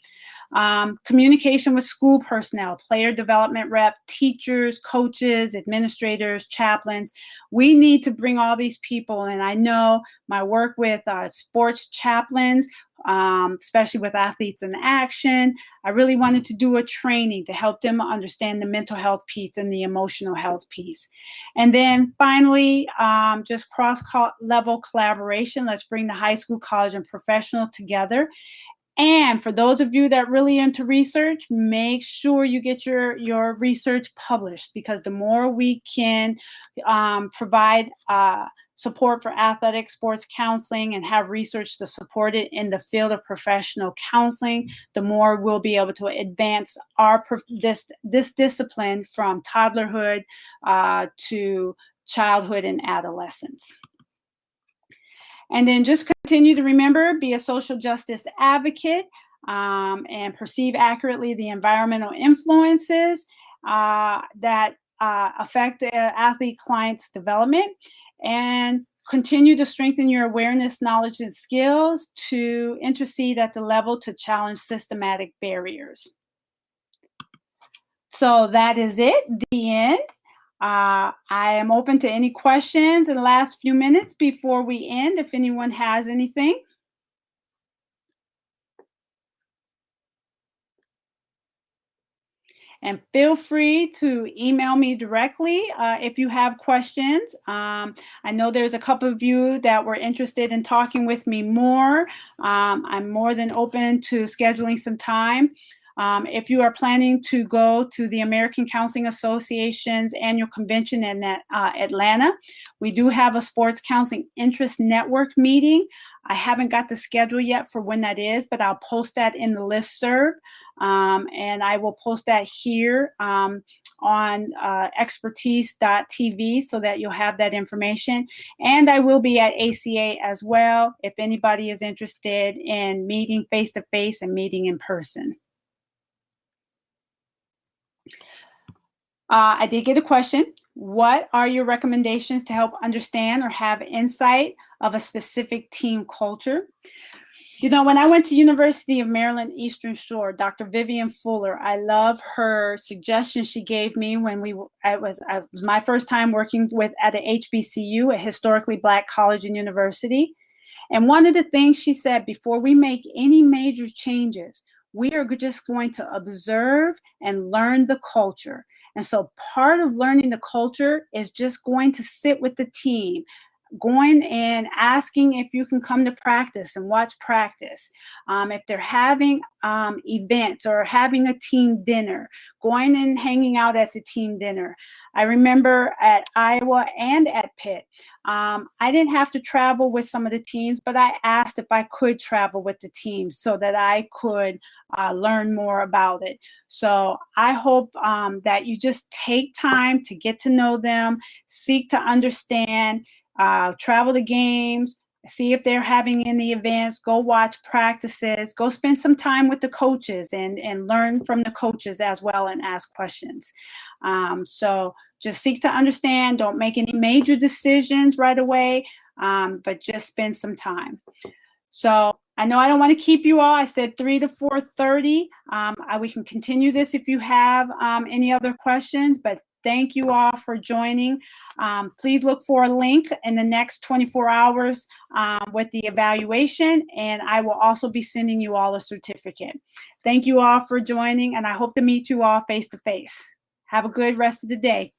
Communication with school personnel, player development rep, teachers, coaches, administrators, chaplains. We need to bring all these people, and I know my work with sports chaplains, especially with Athletes in Action, I really wanted to do a training to help them understand the mental health piece and the emotional health piece. And then finally, just cross-level collaboration. Let's bring the high school, college, and professional together. And for those of you that really into research, make sure you get your research published, because the more we can provide support for athletic sports counseling and have research to support it in the field of professional counseling, the more we'll be able to advance this discipline from toddlerhood to childhood and adolescence. And then just continue to remember, be a social justice advocate, and perceive accurately the environmental influences that affect the athlete client's development, and continue to strengthen your awareness, knowledge, and skills to intercede at the level to challenge systematic barriers. So that is it, the end. I am open to any questions in the last few minutes before we end, if anyone has anything. And feel free to email me directly if you have questions. I know there's a couple of you that were interested in talking with me more. I'm more than open to scheduling some time. If you are planning to go to the American Counseling Association's annual convention in Atlanta, we do have a Sports Counseling Interest Network meeting. I haven't got the schedule yet for when that is, but I'll post that in the listserv. And I will post that here on expertise.tv so that you'll have that information. And I will be at ACA as well if anybody is interested in meeting face-to-face and meeting in person. I did get a question. What are your recommendations to help understand or have insight of a specific team culture? You know, when I went to University of Maryland Eastern Shore, Dr. Vivian Fuller, I love her suggestion she gave me when it was my first time working at a HBCU, a historically Black college and university. And one of the things she said, before we make any major changes, we are just going to observe and learn the culture. And so part of learning the culture is just going to sit with the team, going and asking if you can come to practice and watch practice. If they're having events or having a team dinner, going and hanging out at the team dinner. I remember at Iowa and at Pitt, I didn't have to travel with some of the teams, but I asked if I could travel with the team so that I could learn more about it. So I hope that you just take time to get to know them, seek to understand, travel to games, see if they're having any events, go watch practices, go spend some time with the coaches and learn from the coaches as well and ask questions. So just seek to understand, don't make any major decisions right away, but just spend some time. So I know I don't want to keep you all. I said 3 to 4:30. We can continue this if you have any other questions, but thank you all for joining. Please look for a link in the next 24 hours with the evaluation, and I will also be sending you all a certificate. Thank you all for joining, and I hope to meet you all face to face. Have a good rest of the day.